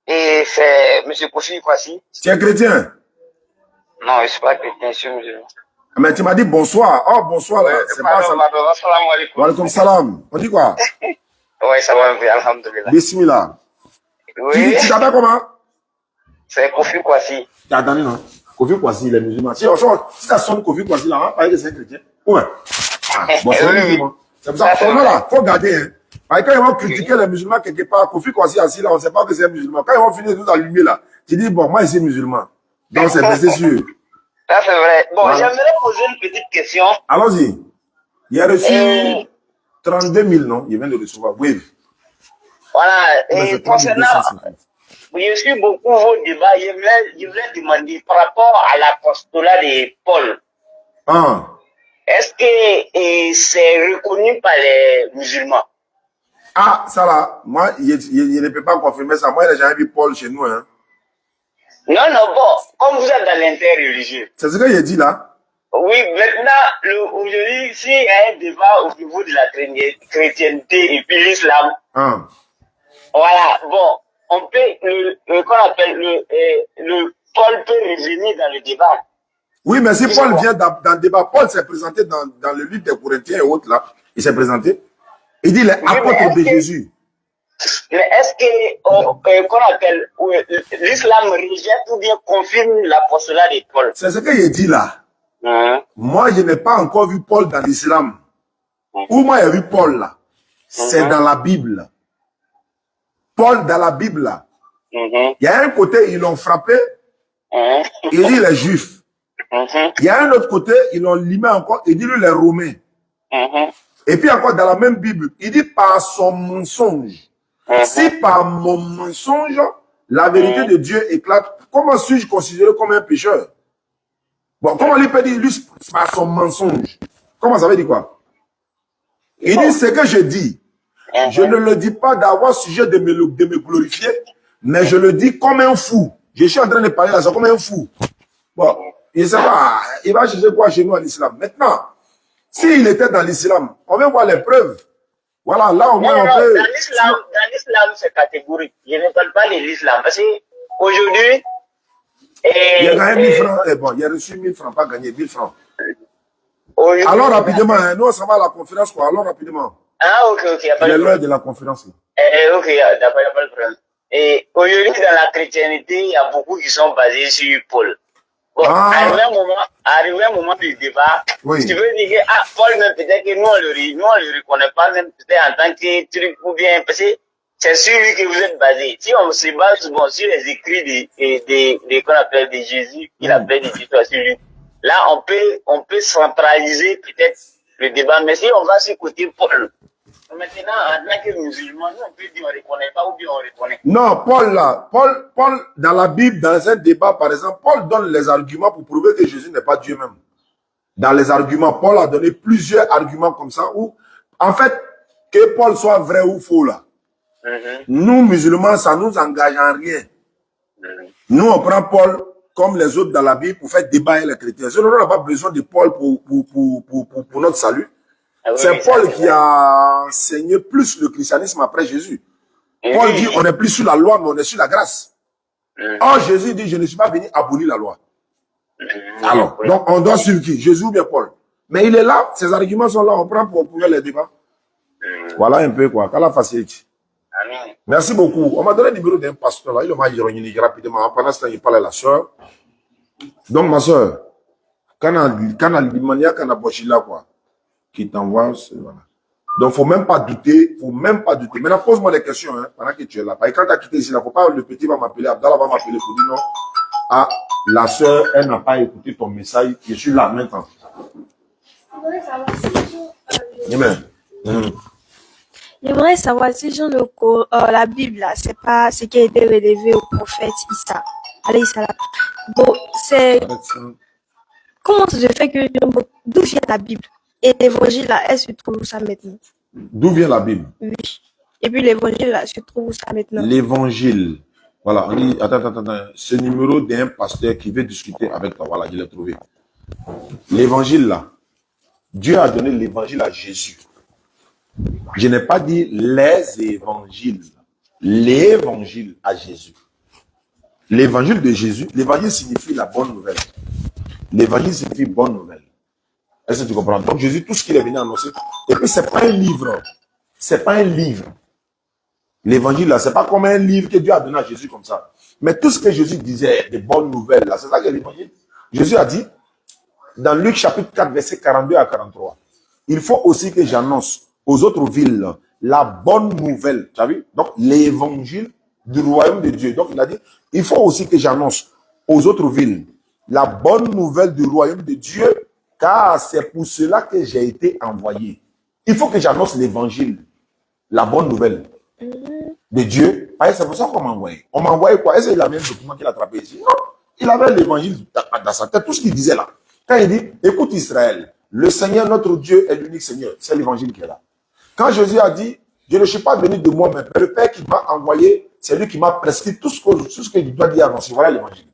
Et c'est M. Kofi Kwasi. Tu es chrétien? Non, je ne suis pas chrétien, je suis musulman. Mais tu m'as dit bonsoir. Oh, bonsoir là. C'est pas ça. Assalamu alaikum. Wa alaikum salam. On dit quoi? Oui, ça va bien, alhamdoulilah. Bismillah. Oui. Tu t'appelles comment? C'est Kofi Kwasi. T'as entendu, non? Kofi Kwasi, il est musulman. Si ça sonne Kofi Kwasi là, on va parler que c'est un chrétien. Ouais. Bon, c'est un musulman. C'est pour ça que là, faut garder. Hein. Quand ils vont critiquer les musulmans quelque part, Kofi Kwasi assis là, on ne sait pas que c'est un musulman. Quand ils vont finir tout allumer là, tu dis, bon, moi, je suis musulman. Donc, c'est sûr. Ça, c'est vrai. Bon, voilà. J'aimerais poser une petite question. Allons-y. Il a reçu 32 000, non? Il vient de recevoir. Oui. Voilà. Et concernant, je suis beaucoup vos débats. Je voulais demander par rapport à l'apostolat de Paul. Ah. Est-ce que c'est reconnu par les musulmans? Ah, ça là, moi, je ne peux pas confirmer ça. Moi, je n'ai jamais vu Paul chez nous. Hein. Non, bon, comme vous êtes dans l'inter-religieux. C'est ce que j'ai dit là? Oui, maintenant, aujourd'hui, s'il y a un débat au niveau de la chrétienté et puis l'islam, voilà, bon, on peut, qu'on appelle le Paul peut revenir dans le débat. Oui, mais si Paul vient dans le débat, Paul s'est présenté dans le livre des Corinthiens et autres là, il s'est présenté. Il dit les apôtres de Jésus. Mais est-ce que, qu'on appelle, l'islam rejette ou bien confirme l'apostolat de Paul? C'est ce que j'ai dit là. Moi, je n'ai pas encore vu Paul dans l'islam. Où moi j'ai vu Paul là? C'est dans la Bible. Paul dans la Bible là. Il y a un côté, ils l'ont frappé. Il dit les Juifs. Il y a un autre côté, ils l'ont limé encore. Il dit lui les Romains. Et puis encore dans la même Bible, il dit par son mensonge. Si par mon mensonge, la vérité de Dieu éclate, comment suis-je considéré comme un pécheur? Bon, comment lui peut dire, lui, par son mensonge? Comment ça veut dire quoi? Il dit, ce que je dis, je ne le dis pas d'avoir sujet de me glorifier, mais je le dis comme un fou. Je suis en train de parler là, c'est comme un fou. Bon, je ne sais pas, il va chercher quoi chez nous en islam. Maintenant, s'il était dans l'islam, on va voir les preuves. Voilà, là au moins on peut... Dans l'islam, c'est catégorique. Je ne parle pas de l'islam. Parce qu'aujourd'hui... Il a gagné 1000 francs. Bon, il a reçu 1000 francs, pas gagné 1000 francs. Alors rapidement, hein, nous on s'en va à la conférence, quoi. Alors rapidement. Ah, ok. Il est l'heure de la conférence. Ok, d'accord, il n'y a pas de problème. Et aujourd'hui, dans la chrétienté, il y a beaucoup qui sont basés sur Paul. Bon, arrivé un moment du débat, oui. Tu veux dire que Paul, même peut-être que nous on le reconnaît pas, même peut-être en tant que truc ou bien, parce que c'est sur lui que vous êtes basé. Si on se base sur les écrits qu'on appelle de Jésus, qu'il appelle des histoires sur lui, là on peut centraliser peut-être le débat. Mais si on va sur côté Paul, Maintenant, en tant que musulman, nous, on peut dire on ne reconnaît pas ou bien on reconnaît. Non, Paul là, Paul, dans la Bible, dans un débat, par exemple, Paul donne les arguments pour prouver que Jésus n'est pas Dieu même. Dans les arguments, Paul a donné plusieurs arguments comme ça où, en fait, que Paul soit vrai ou faux là, nous, musulmans, ça ne nous engage en rien. Nous, on prend Paul comme les autres dans la Bible pour faire débat avec les chrétiens. Sinon, on n'a pas besoin de Paul pour notre salut. C'est Paul qui a enseigné plus le christianisme après Jésus. Paul dit, on n'est plus sur la loi, mais on est sur la grâce. Or, Jésus dit, je ne suis pas venu abolir la loi. Alors, donc, on doit suivre qui? Jésus ou bien Paul? Mais il est là, ses arguments sont là, on prend pour pouvoir les débats. Voilà un peu quoi, qu'à la facilité. Merci beaucoup. On m'a donné le numéro d'un pasteur là, il m'a dit rapidement. Pendant ce temps, il parlait à la soeur. Donc, ma soeur, quand on a l'imania, quand on a boché là, quoi, qui t'envoie, voilà. Donc, faut même pas douter, Maintenant, pose-moi des questions, hein, pendant que tu es là. Parce que quand tu as quitté ici, là, faut pas, le petit va m'appeler, Abdallah va m'appeler pour dire non. Ah, la soeur, elle n'a pas écouté ton message, je suis là maintenant. J'aimerais savoir si Jean la Bible, là, c'est pas ce qui a été relevé au prophète Issa. Allez, Issa, là. Bon, c'est. Comment ça se fait que. D'où vient la Bible? Et l'évangile, là, elle se trouve où ça maintenant? D'où vient la Bible? Oui. Et puis l'évangile, là, se trouve où ça maintenant? L'évangile. Voilà, on dit, attends. Ce numéro d'un pasteur qui veut discuter avec toi. Voilà, je l'ai trouvé. L'évangile, là. Dieu a donné l'évangile à Jésus. Je n'ai pas dit les évangiles. L'évangile à Jésus. L'évangile de Jésus, l'évangile signifie la bonne nouvelle. L'évangile signifie bonne nouvelle. Est-ce que tu comprends? Donc Jésus, tout ce qu'il est venu annoncer. Et puis, c'est pas un livre. C'est pas un livre. L'évangile, là, c'est pas comme un livre que Dieu a donné à Jésus comme ça. Mais tout ce que Jésus disait, des bonnes nouvelles, là, c'est ça que l'évangile. Jésus a dit, dans Luc chapitre 4, verset 42 à 43, il faut aussi que j'annonce aux autres villes la bonne nouvelle. Tu as vu? Donc, l'évangile du royaume de Dieu. Donc, il a dit, il faut aussi que j'annonce aux autres villes la bonne nouvelle du royaume de Dieu, car c'est pour cela que j'ai été envoyé. Il faut que j'annonce l'évangile, la bonne nouvelle de Dieu. C'est pour ça qu'on m'a envoyé. On m'a envoyé quoi? Est-ce qu'il avait un document qu'il a attrapé ici? Non. Il avait l'évangile dans sa tête, tout ce qu'il disait là. Quand il dit, écoute Israël, le Seigneur, notre Dieu, est l'unique Seigneur. C'est l'évangile qui est là. Quand Jésus a dit, je ne suis pas venu de moi-même, mais le Père qui m'a envoyé, c'est lui qui m'a prescrit tout ce que je dois dire annoncer. Voilà l'évangile.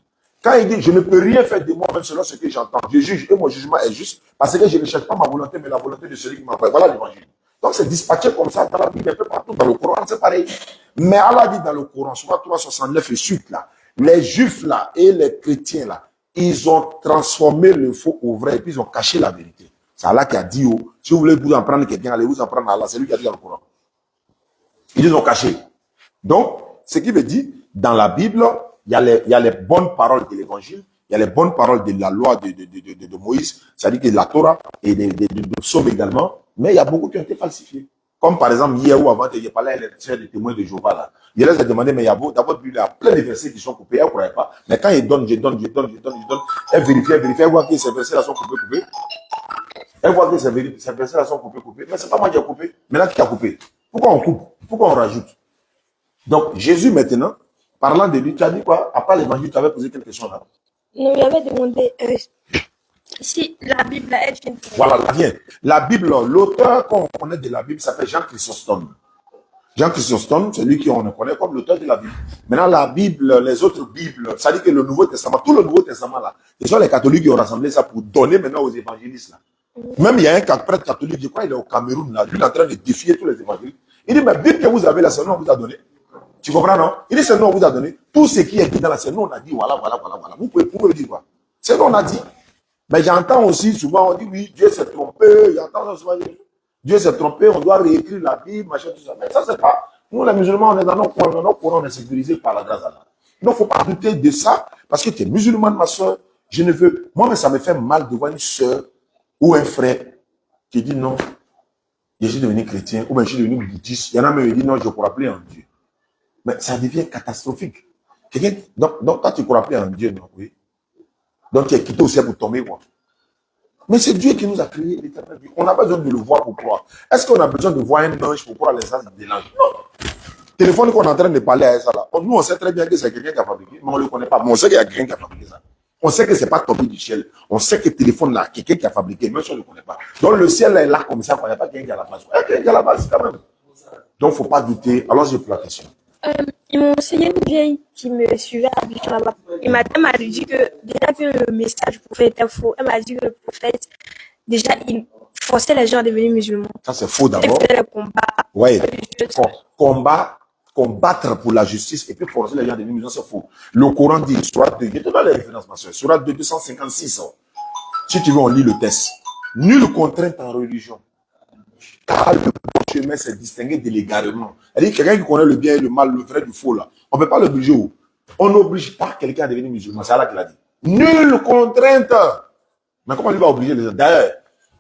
Quand il dit, je ne peux rien faire de moi-même selon ce que j'entends. Je juge et mon jugement est juste parce que je ne cherche pas ma volonté, mais la volonté de celui qui m'a envoyé. Voilà l'évangile. Donc c'est dispatché comme ça dans la Bible, un peu partout. Dans le Coran, c'est pareil. Mais Allah dit dans le Coran, soit 369 et suite là, les Juifs là et les chrétiens là, ils ont transformé le faux au vrai et puis ils ont caché la vérité. C'est Allah qui a dit, oh, si vous voulez vous en prendre quelqu'un, allez vous en prendre Allah. C'est lui qui a dit dans le Coran. Ils les ont cachés. Donc, ce qui veut dire, dans la Bible, il y a les bonnes paroles de l'évangile, il y a les bonnes paroles de la loi de Moïse, c'est-à-dire que la Torah et de psaumes également, mais il y a beaucoup qui ont été falsifiés. Comme par exemple, hier ou avant, j'ai parlé à des témoins de Jéhovah là. Je les ai demandé, mais il y a d'abord, il y a plein de versets qui sont coupés, elle ne croyait pas. Mais quand ils donnent, je donne, elle vérifie, elle voit que ces versets-là sont coupés. Elle voit que ces versets-là sont coupés. Mais ce n'est pas moi qui ai coupé. Maintenant, qui a coupé? Pourquoi on coupe? Pourquoi on rajoute? Donc, Jésus maintenant, parlant de lui, tu as dit quoi? Après l'évangile, tu avais posé quelques questions là. Non, il avait demandé si la Bible, elle vient. Voilà, elle vient. La Bible, l'auteur qu'on connaît de la Bible s'appelle Jean Chrysostome. Jean Chrysostome, c'est lui qu'on connaît comme l'auteur de la Bible. Maintenant, la Bible, les autres Bibles, ça dit que le Nouveau Testament, tout le Nouveau Testament là, ce sont les catholiques qui ont rassemblé ça pour donner maintenant aux évangélistes là. Même il y a un prêtre catholique, je crois, il est au Cameroun là, lui il est en train de défier tous les évangélistes. Il dit, mais Bible que vous avez là, c'est nous on vous a donné. Tu comprends, non? Il dit, c'est nous on vous a donné. Tout ce qui est dit dans la, c'est nous on a dit, voilà. Vous pouvez dire quoi? C'est nous on a dit. Mais j'entends aussi souvent, on dit, oui, Dieu s'est trompé. J'entends souvent, Dieu s'est trompé, on doit réécrire la Bible, machin, tout ça. Mais ça, c'est pas. Nous, les musulmans, on est dans nos courants, on est sécurisés par la grâce d'Allah. Il ne faut pas douter de ça, parce que tu es musulmane, ma soeur. Je ne veux. Moi, mais ça me fait mal de voir une soeur ou un frère qui dit non, je suis devenu chrétien, ou bien je suis devenu bouddhiste. Il y en a même qui disent non, je crois plus en Dieu. Mais ça devient catastrophique. Donc toi, tu crois plus en Dieu, non? Oui. Donc tu es quitté au ciel pour tomber, quoi. Mais c'est Dieu qui nous a créé l'éternel. On n'a pas besoin de le voir pour croire. Est-ce qu'on a besoin de voir un ange pour croire l'essence de l'ange? Non. Le téléphone qu'on est en train de parler à ça là, nous on sait très bien que c'est quelqu'un qui a fabriqué, mais on ne le connaît pas. Mais on sait qu'il y a quelqu'un qui a fabriqué ça. On sait que ce n'est pas tombé du ciel. On sait que le téléphone là, quelqu'un qui a fabriqué, même si on ne le connaît pas. Donc le ciel là est là comme ça, il n'y a pas quelqu'un qui a la base. Il y a quelqu'un qui a la base quand même. Donc il ne faut pas douter. Alors j'ai pour la question. Ils m'ont enseigné une vieille qui me suivait à Abidjan là-bas. Elle m'a dit que déjà que le message du prophète était faux. Elle m'a dit que le prophète, déjà, il forçait les gens à devenir musulmans. Ça, c'est faux d'abord. Il faisait le combat. Oui. Combattre pour la justice et puis forcer les gens à devenir musulmans, c'est faux. Le Coran dit, Surat 2, je te donne les références, ma soeur. Surat 2, 256. Si tu veux, on lit le texte. Nulle contrainte en religion. Car le chemin s'est distingué de l'égarement. C'est-à-dire quelqu'un qui connaît le bien et le mal, le vrai du faux là. On ne peut pas l'obliger. On n'oblige pas quelqu'un à devenir musulman. C'est là qu'il a dit. Nulle contrainte. Mais comment il va obliger les gens? D'ailleurs,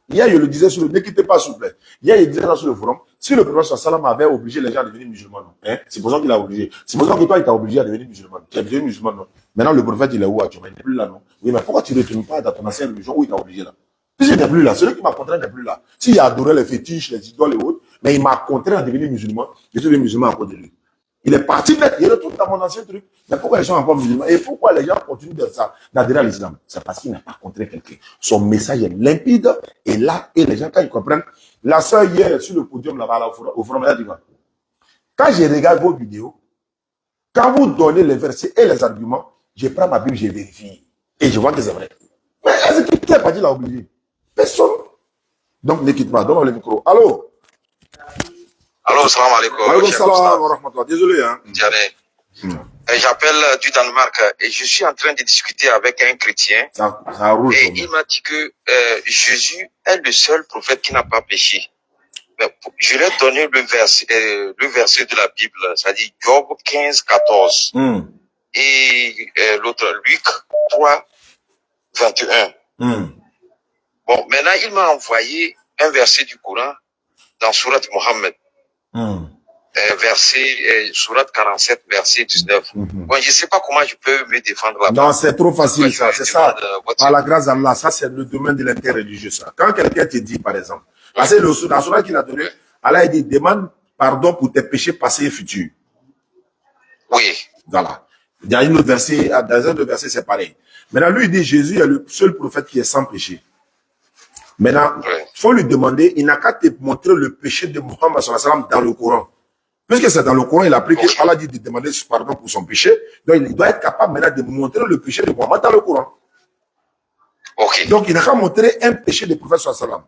hier, je le disais sur le... Ne quittez pas, s'il vous plaît. Hier, il disait ça sur le forum. Si le prophète sallam avait obligé les gens à devenir musulmans, hein, c'est pour ça qu'il a obligé. C'est pour ça que toi, il t'a obligé à devenir musulman. Tu es devenu musulman, non? Maintenant, le prophète, il est où? Il n'est plus là, non? Oui, mais pourquoi tu ne retournes pas dans ton ancienne religion où il t'a obligé là? Puisqu'il n'est plus là. Celui qui m'a contraint n'est plus là. S'il a adoré les fétiches, les idoles et autres, mais il m'a contraint à devenir musulman, je suis devenu musulman à cause de lui. Il est parti net, il retourne dans mon ancien truc. Mais pourquoi les gens sont encore musulmans? Et pourquoi les gens continuent d'adhérer à l'islam? C'est parce qu'il n'a pas contraint quelqu'un. Son message est limpide, et là, et les gens, quand ils comprennent, la soeur hier sur le podium là-bas, au forum, elle a dit quoi? Quand je regarde vos vidéos, quand vous donnez les versets et les arguments, je prends ma Bible, je vérifie. Et je vois que c'est vrai. Mais est-ce que qui n'a pas dit l'a obligé? Personne. Donc ne quitte pas, donne le micro. Allô? Allô, salam alaikum. Alaikum salam wa rahmatullah. Désolé, hein. J'appelle du Danemark et je suis en train de discuter avec un chrétien. Ça rouge, et il m'a dit que Jésus est le seul prophète qui n'a pas péché. Mais je lui ai donné le verset de la Bible, c'est-à-dire Job 15, 14. Et l'autre, Luc 3, 21. Bon, maintenant, il m'a envoyé un verset du Coran dans Surat Mohammed. Surat 47, verset 19. Bon, je ne sais pas comment je peux me défendre là-bas. Non, c'est trop facile, ça. C'est ça. Par la grâce d'Allah, ça, c'est le domaine de l'interreligieux, ça. Quand quelqu'un te dit, par exemple, parce que la Surat qu'il a donné, Allah, il dit, demande pardon pour tes péchés passés et futurs. Oui. Voilà. Il y a une autre verset, dans un autre verset, c'est pareil. Maintenant, lui, il dit, Jésus est le seul prophète qui est sans péché. Maintenant, il faut lui demander, il n'a qu'à te montrer le péché de Muhammad dans le Coran. Puisque c'est dans le Coran, il a appris que Allah dit de demander pardon pour son péché. Donc, il doit être capable maintenant de montrer le péché de Muhammad dans le Coran. Donc, il n'a qu'à montrer un péché du prophète sallam.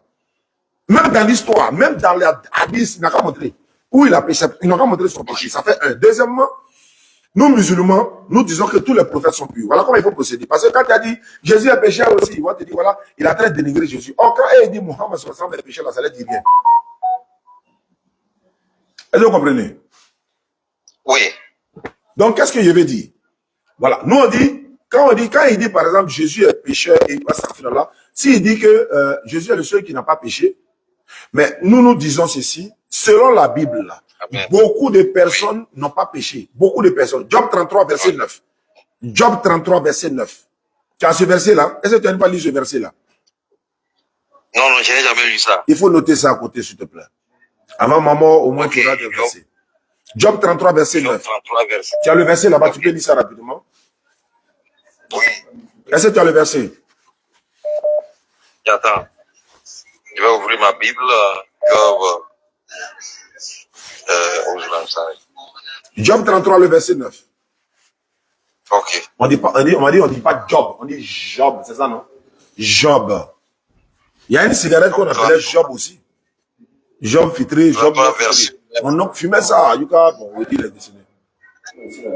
Même dans l'histoire, même dans les hadiths, il n'a qu'à montrer où il a péché. Il n'a qu'à montrer son péché. Ça fait un. Deuxièmement, nous musulmans, nous disons que tous les prophètes sont purs. Voilà comment il faut procéder. Parce que quand tu as dit Jésus est péché aussi, ils vont te dire voilà, il est en train de dénigrer Jésus. Or, quand il dit Muhammad sallam est péché là, ça ne dit rien. Est-ce que vous comprenez? Oui. Donc, qu'est-ce que je vais dire? Voilà. Nous, on dit, quand il dit, par exemple, Jésus est pécheur et il va sortir là, s'il dit que Jésus est le seul qui n'a pas péché, mais nous disons ceci, selon la Bible, là, beaucoup de personnes n'ont pas péché. Beaucoup de personnes. Job 33, verset 9. Job 33, verset 9. Tu as ce verset-là? Est-ce que tu n'as pas lu ce verset-là? Non, je n'ai jamais lu ça. Il faut noter ça à côté, s'il te plaît. Avant ma mort, au moins, tu auras des versets. Job 33, verset 9. 33 verset. Tu as le verset là-bas, tu peux lire ça rapidement? Oui. Est-ce que tu as le verset? J'attends. Je vais ouvrir ma Bible. Job 33, le verset 9. Ok. On dit pas Job, on dit Job, c'est ça, non? Job. Il y a une cigarette qu'on appelait Job aussi. Job filtré, Job non filtré. On fumait ça, Yuka, bon, on dit les dessiner.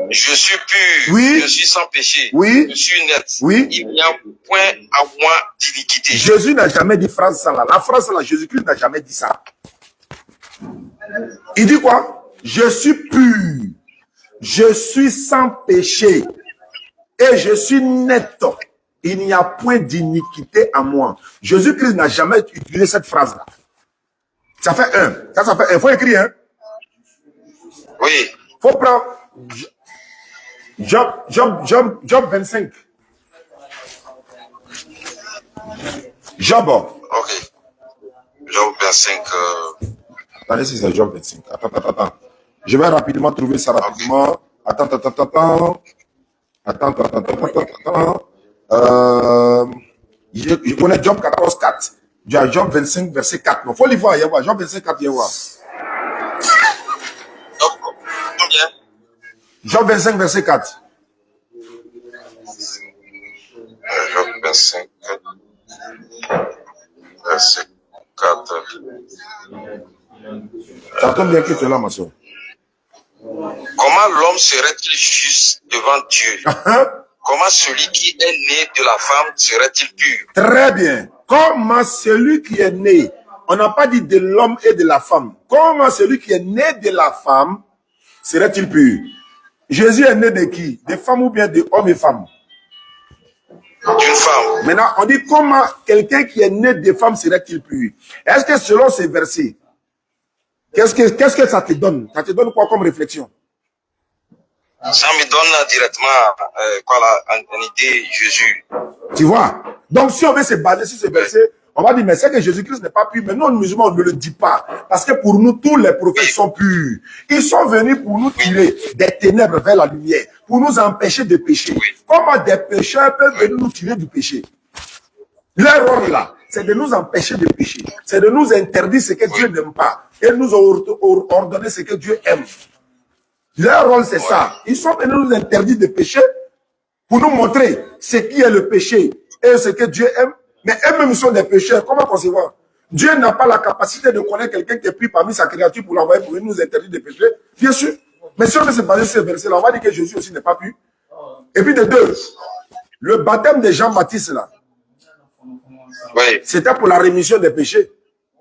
Je suis pur, oui. Je suis sans péché, oui. Je suis net, oui. Il n'y a point à moi d'iniquité. Jésus n'a jamais dit phrase ça là. La phrase là, Jésus-Christ n'a jamais dit ça. Il dit quoi? Je suis pur, je suis sans péché et je suis net. Il n'y a point d'iniquité à moi. Jésus-Christ n'a jamais utilisé cette phrase là. Ça fait un. Ça fait un. Il faut écrire, hein? Oui. Il faut prendre Job 25. Job. Ok. Job 25. Attendez, si c'est Job 25. Attends. Je vais rapidement trouver ça rapidement. Attends. Je connais Job 14, 4. Tu as Job 25, verset 4. Il faut l'y voir. Job 25, 4, il y a voir. Job 25, verset 4. Job 25, verset 4. Ça tombe bien que tu es là, ma soeur. Comment l'homme serait-il juste devant Dieu? Comment celui qui est né de la femme serait-il pur? Très bien. Comment celui qui est né, on n'a pas dit de l'homme et de la femme. Comment celui qui est né de la femme serait-il pur? Jésus est né de qui? Des femmes ou bien de hommes et femmes? D'une femme. Maintenant, on dit comment quelqu'un qui est né de femme serait-il pur? Est-ce que selon ces versets, qu'est-ce que ça te donne? Ça te donne quoi comme réflexion? Ça me donne directement une idée Jésus. Tu vois? Donc, si on veut se baser sur ces versets, on va dire, mais c'est que Jésus-Christ n'est pas pur. Mais nous, les musulmans, on ne le dit pas. Parce que pour nous, tous les prophètes sont purs. Ils sont venus pour nous tirer des ténèbres vers la lumière, pour nous empêcher de pécher. Comment des pécheurs peuvent venir nous tirer du péché? Leur rôle là, c'est de nous empêcher de pécher. C'est de nous interdire ce que Dieu n'aime pas. Et nous ordonner ce que Dieu aime. Leur rôle, c'est ça. Ils sont venus nous interdire de pécher pour nous montrer ce qui est le péché et ce que Dieu aime. Mais eux-mêmes sont des pécheurs. Comment concevoir? Dieu n'a pas la capacité de connaître quelqu'un qui est pris parmi sa créature pour l'envoyer pour nous interdire de pécher. Bien sûr. Mais si on veut se baser sur ce verset-là, on va dire que Jésus aussi n'est pas pur. Et puis de deux, le baptême de Jean-Baptiste là, c'était pour la rémission des péchés.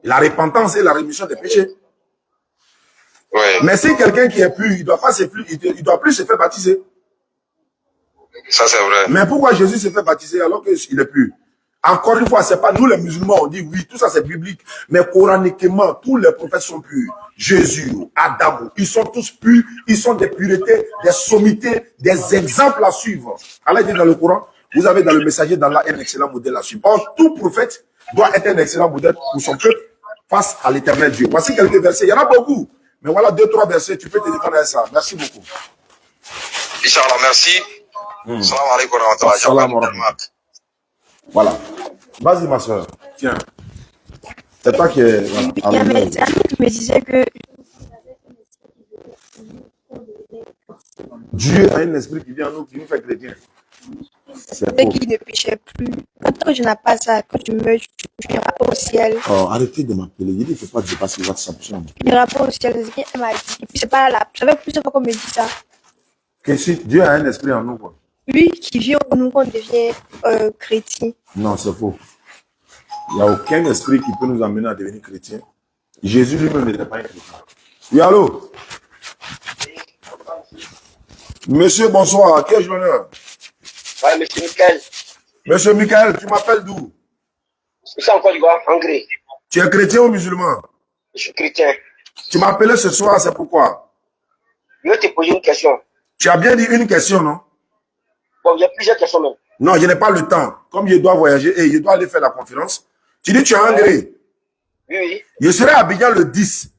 La repentance et la rémission des péchés. Mais si quelqu'un qui est pur, il ne doit plus se faire baptiser. Ça, c'est vrai. Mais pourquoi Jésus se fait baptiser alors qu'il est pur? Encore une fois, c'est pas nous les musulmans, on dit oui, tout ça c'est biblique. Mais coraniquement, tous les prophètes sont purs. Jésus, Adam, ils sont tous purs. Ils sont des puretés, des sommités, des exemples à suivre. Allah dit dans le Coran, vous avez dans le messager d'Allah un excellent modèle à suivre. Or, tout prophète doit être un excellent modèle pour son peuple face à l'éternel Dieu. Voici quelques versets. Il y en a beaucoup. Mais voilà 2-3 versets, tu peux te défendre à ça. Merci beaucoup. Inch'Allah, merci. Salam alaikum wa rahmatullah. Voilà. Vas-y, ma soeur. Tiens. C'est toi qui es... Voilà. Il y avait des amis qui me disaient que Dieu a un esprit qui vient en nous, qui nous fait chrétiens. c'est qui ne péchait plus. Quand tu n'as pas ça, quand tu meurs, tu n'iras pas au ciel. Oh, arrêtez de m'appeler. Il ne faut pas dépasser WhatsApp. Tu n'iras pas au ciel. C'est ce qu'elle m'a dit. Et puis c'est pas là. Ça fait plusieurs fois qu'on me dit ça. Que si Dieu a un esprit en nous, quoi. Lui qui vit en nous, on devient chrétien. Non, c'est faux. Il n'y a aucun esprit qui peut nous amener à devenir chrétien. Jésus lui-même n'était pas un chrétien. Oui, allô? Monsieur, bonsoir. Quel honneur? Ouais, monsieur Michael. Monsieur Michael, tu m'appelles d'où? Je suis en Côte d'Ivoire, en Gré. Tu es chrétien ou musulman? Je suis chrétien. Tu m'as appelé ce soir, c'est pourquoi? Je vais te poser une question. Tu as bien dit une question, non? Bon, il y a plusieurs questions même. Non, je n'ai pas le temps. Comme je dois voyager et je dois aller faire la conférence. Tu dis tu es en Gré. Oui, oui. Je serai à Abidjan le 10.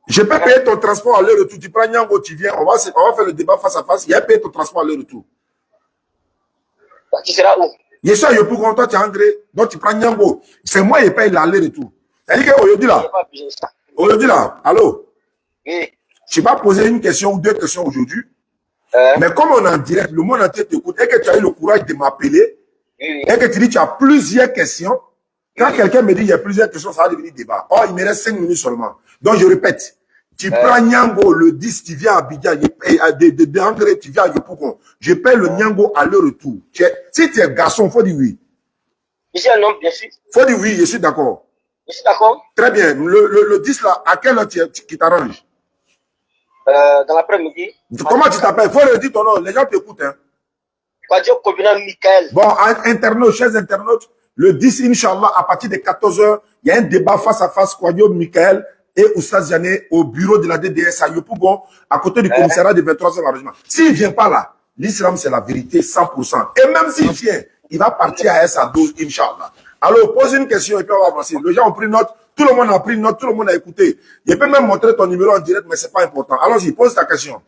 Je peux payer ton transport à l'aller-retour. Tu prends Nyango, tu viens. On va faire le débat face à face. Il y a payé ton transport à l'aller-retour. Tu seras où? Je suis à Yopougon, toi tu es en Gré. Donc tu prends Nyango. C'est moi qui paye l'aller-retour. C'est-à-dire qu'aujourd'hui là. Aujourd'hui là, allô? Oui. Tu vas poser une question ou deux questions aujourd'hui. Mais comme on est en direct, le monde entier t'écoute et que tu as eu le courage de m'appeler et que tu dis que tu as plusieurs questions, quand quelqu'un me dit il y a plusieurs questions, ça va devenir débat. Oh, il me reste 5 minutes seulement. Donc je répète, tu prends Nyango le 10, tu viens à Abidjan, de Angré, tu viens à Yopougon. Je paye le Nyango à leur retour. Si tu es garçon, il faut dire oui. Je suis un homme, bien sûr. Il faut dire oui, je suis d'accord. Je suis d'accord. Très bien. Le 10 là, à quelle heure qui t'arrange? Dans l'après-midi. Comment tu t'appelles? Il faut le dire ton nom. Les gens t'écoutent. Hein. Quadio Kobina Michael. Bon, internautes, chers internautes, le 10, Inch'Allah, à partir de 14h, il y a un débat face à face, Quadio Michael et Oussaz Diané au bureau de la DDS à Yopougon, à côté du commissariat de 23e arrondissement. S'il ne vient pas là, l'islam c'est la vérité 100%. Et même s'il vient, il va partir à sa dose, Inch'Allah. Alors, pose une question et puis on va avancer. Les gens ont pris note, tout le monde a pris note, tout le monde a écouté. Je peux même montrer ton numéro en direct, mais ce n'est pas important. Allons-y, pose ta question.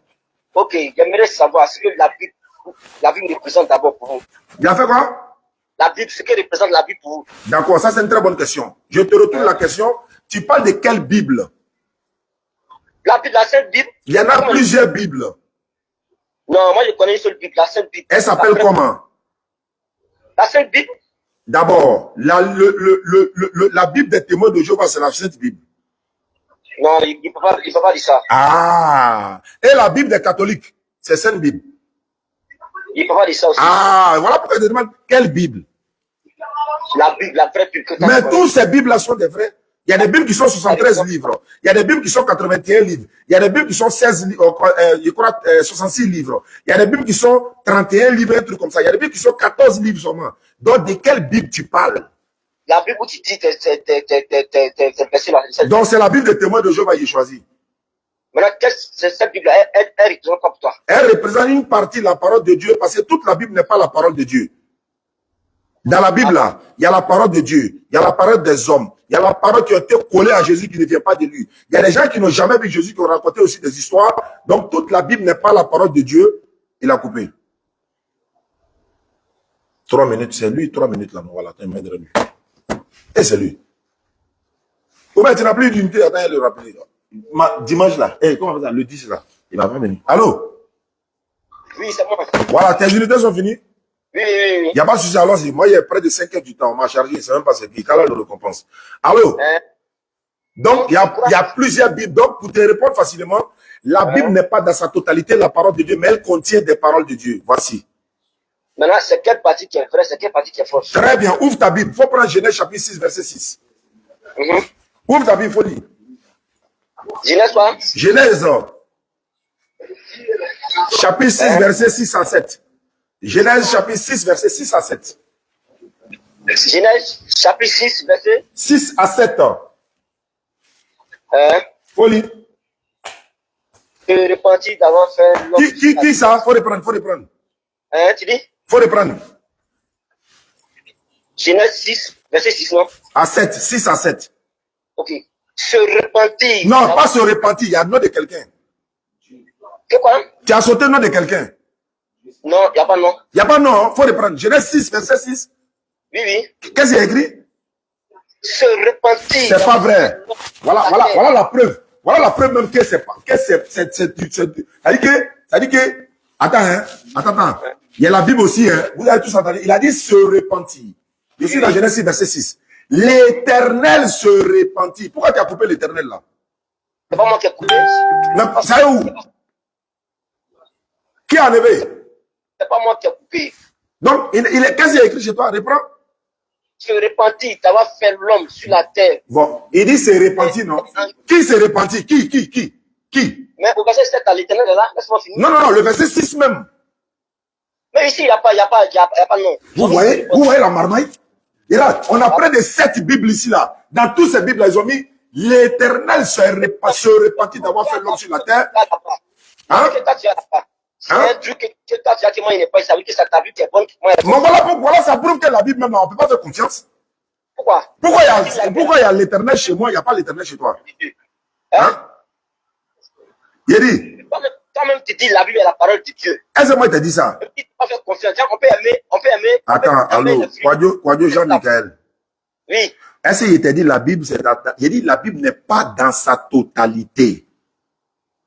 Ok, j'aimerais savoir ce que la Bible représente d'abord pour vous. Il a fait quoi? La Bible, ce que représente la Bible pour vous. D'accord, ça c'est une très bonne question. Je te retourne la question. Tu parles de quelle Bible? La Bible, la Sainte Bible. Il y en a plusieurs Bibles. Non, moi je connais une seule Bible, la Sainte Bible. Elle s'appelle comment? La Sainte Bible? D'abord, la Bible des témoins de Jéhovah, c'est la Sainte Bible. Non, il ne peut pas dire ça. Ah, et la Bible des catholiques, c'est Sainte Bible. Il ne peut pas dire ça aussi. Ah, voilà pourquoi je te demande quelle Bible? La Bible, la vraie Bible. Mais toutes ces Bibles-là sont des vraies. Il y a des Bibles qui sont 73 livres. Il y a des Bibles qui sont 81 livres. Il y a des Bibles qui sont 66 livres. Il y a des Bibles qui sont 31 livres, un truc comme ça. Il y a des Bibles qui sont 14 livres seulement. Donc, de quelle Bible tu parles? La Bible où tu dis tes versets là. Donc, c'est la Bible des témoins de Jéhovah qui est choisie. Maintenant, cette Bible-là, elle représente quoi pour toi? Elle représente une partie de la parole de Dieu parce que toute la Bible n'est pas la parole de Dieu. Dans la Bible, là, il y a la parole de Dieu, il y a la parole des hommes, il y a la parole qui a été collée à Jésus qui ne vient pas de lui. Il y a des gens qui n'ont jamais vu Jésus qui ont raconté aussi des histoires. Donc, toute la Bible n'est pas la parole de Dieu. Il a coupé. 3 minutes, c'est lui, 3 minutes là. Voilà, attends, il lui. Et c'est lui. Comment tu n'as plus d'unité? Attends, il le rappelle. Dimanche là, comment on fait ça? Le 10 là, il va pas venir. Allô? Oui, c'est moi. Voilà, tes unités sont finies? Oui. Il n'y a pas de souci. Alors, moi, il y a près de 5 heures du temps. On m'a chargé, je ne sais même pas c'est qui. Quelle le récompense? Allô? Donc, il y a plusieurs Bibles. Donc, pour te répondre facilement, la Bible n'est pas dans sa totalité la parole de Dieu, mais elle contient des paroles de Dieu. Voici. Maintenant, c'est quelle partie qui est vraie, c'est quelle partie qui est fausse? Très bien. Ouvre ta Bible. Il faut prendre Genèse chapitre 6, verset 6. Ouvre ta Bible, il faut lire. Genèse quoi? Genèse chapitre 6, verset 6 à 7. Genèse chapitre 6, verset 6 à 7. Genèse chapitre 6, verset 6 à 7. Faut lire. Te repentis d'avoir fait l'homme. Qui ça? Faut reprendre. Tu dis? Faut reprendre. Genèse 6, verset 6, non? À 7, 6 à 7. Ok. Se repentir. Non, pas se repentir, il y a le nom de quelqu'un. Que quoi? Tu as sauté le nom de quelqu'un. Non, il n'y a pas de nom. Il n'y a pas de nom, il faut reprendre. Genèse 6, verset 6. Oui. Qu'est-ce qu'il y a écrit? Se repentir. C'est pas vrai. Voilà la preuve. Voilà la preuve même que c'est pas. Ça dit que. Attends. Il y a la Bible aussi, hein. Vous avez tous entendu. Il a dit se repentir. Je suis dans Genèse 6, verset 6. L'Éternel se repentit. Pourquoi tu as coupé l'Éternel là? C'est pas moi qui ai coupé. Mais ça est où? Qui a enlevé? C'est pas moi qui ai coupé. Donc, qu'est-ce qu'il y a écrit chez toi? Reprends. Se repentir d'avoir fait l'homme sur la terre. Bon, il dit se repentir, non? Qui se repentit? Qui? Mais au verset 7, l'Éternel est là. Laisse-moi finir. Non, le verset 6 même. Mais ici, il n'y a pas de nom. Vous voyez la marmaille? Et là, on a près de 7 Bibles ici, là. Dans toutes ces Bibles, ils ont mis l'Éternel se repentit d'avoir fait l'homme sur la terre. Hein? C'est un truc que toi, tu as dit, moi, il n'est pas, ça veut dire que ça t'a vu, tu es bonne. Voilà, ça prouve que la Bible, même, on ne peut pas faire confiance. Pourquoi? Pourquoi il y a l'Éternel chez moi, il n'y a pas l'Éternel chez toi? Hein? Il dit. Toi-même, tu dis la Bible est la parole de Dieu. Est-ce que moi, tu as dit ça? Tu peux pas faire confiance. On peut aimer. Attends, allô, Kwadjo Jean-Michel. Oui. Est-ce qu'il t'a dit la Bible, il dit la Bible n'est pas dans sa totalité.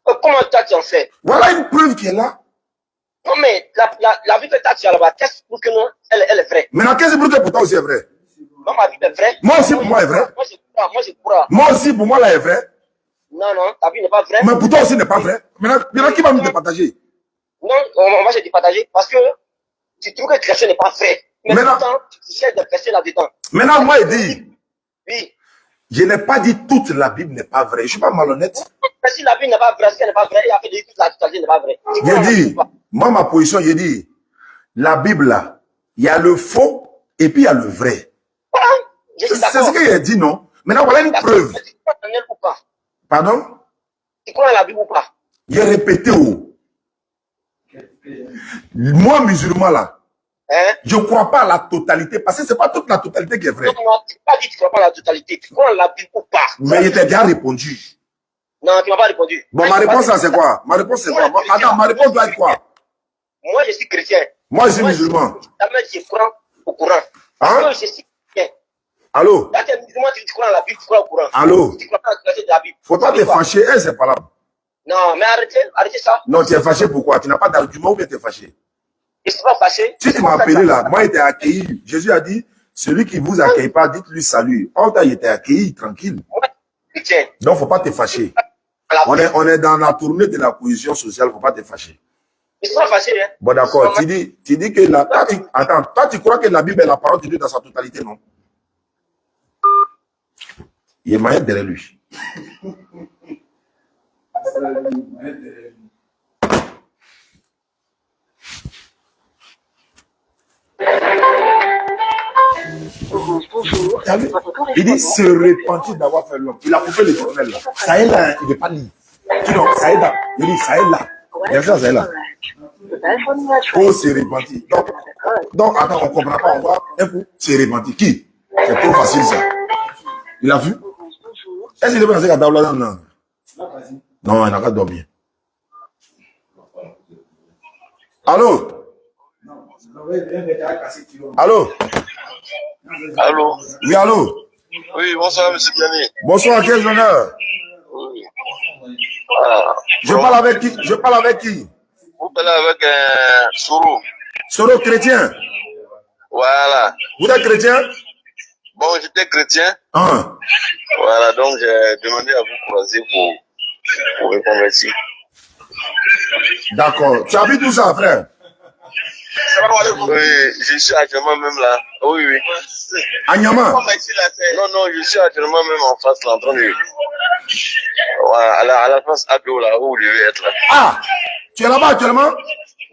Comment toi, tu en sais? Voilà une preuve qui est là. Non, mais la Bible que toi, tu as là-bas, qu'est-ce pour que non, elle est vraie? Maintenant, qu'est-ce pour que pour toi aussi est vrai? Non, ma Bible est vraie. Moi aussi, pour moi, est vrai. Moi, je crois. Moi aussi, pour moi, là, est vrai. Non, ta Bible n'est pas vraie. Mais pour toi aussi, n'est pas vrai. Maintenant, qui va me départager? Non, moi, j'ai départagé parce que tu trouves que le verset n'est pas vrai. Mais pourtant, tu cherches des versets là-dedans. Maintenant, moi, il dit. Oui. Je n'ai pas dit toute la Bible n'est pas vraie. Je ne suis pas malhonnête. Mais si la Bible n'est pas vraie, si elle n'est pas vraie, il a fait de toute la totalité n'est pas vraie. J'ai dit, moi, ma position, j'ai dit, la Bible, là, il y a le faux et puis il y a le vrai. Voilà. C'est ce qu'il a dit, non? Maintenant, voilà une preuve. Tu crois en elle ou pas? Pardon? Tu crois en la Bible ou pas? Il a répété où? Moi, musulman, là, Hein? Je ne crois pas à la totalité, parce que ce n'est pas toute la totalité qui est vraie. Non, tu n'as pas dit que tu ne crois pas à la totalité. Tu crois à la Bible ou pas? Mais il t'a déjà répondu. Non, tu ne m'as pas répondu. Bon, ma réponse, là, c'est quoi? Ma réponse, c'est quoi? Attends, ma réponse doit être quoi? Moi, je suis chrétien. Moi, je suis musulman. Je crois au Coran. Hein? Moi, je suis chrétien. Allô? Là, tu es musulman, tu crois à la Bible, tu crois au Coran. Allô? Tu crois pas à la totalité de la Bible. Faut pas te fâcher, c'est pas là. Non, mais arrêtez ça. Non, tu es fâché pourquoi? Tu n'as pas d'argument ou bien tu es fâché? Je ne suis pas fâché. Si tu m'as appelé là, moi, il t'a accueilli. Jésus a dit, celui qui vous accueille pas, dites-lui salut. Oh, il était accueilli, tranquille. Moi, je suis chrétien. Donc, faut pas te fâcher. On est dans la tournée de la cohésion sociale, faut pas te fâcher. Je ne suis pas fâché, hein. Bon, d'accord. Tu dis que attends, toi, tu crois que la Bible est la parole de Dieu dans sa totalité, non? Il est moyen derrière lui. Bonjour. Il dit se repentir d'avoir fait l'homme. Il a coupé l'éternel là. Ça est là, il ne veut pas lire. Sinon, ça est là. Il dit ça est là. Bien sûr, ça est là. Faut se repentir. Donc, attends, on ne comprend pas. On voit un coup, se repentir. Qui? C'est trop facile ça. Il a vu? Est-ce qu'il est pensé qu'à table là? Non. Non, il n'a qu'à dormir. Allô? Allô? Allô? Oui, allô? Oui, bonsoir, monsieur Biani. Bonsoir, quel honneur? Oui. Ah, Je parle avec qui? Je parle avec qui? vous parlez avec Sourou. Soro chrétien. Voilà. Vous êtes chrétien? Bon, j'étais chrétien. Ah. Voilà, donc j'ai demandé à vous croiser pour me convertir. D'accord. Tu habites où ça, frère? Oui, je suis actuellement même là. Oui, oui. À Niama? Non, je suis actuellement même en face là, en train de... Voilà, à la face Ado là, où je vais être là. Ah! Tu es là-bas actuellement?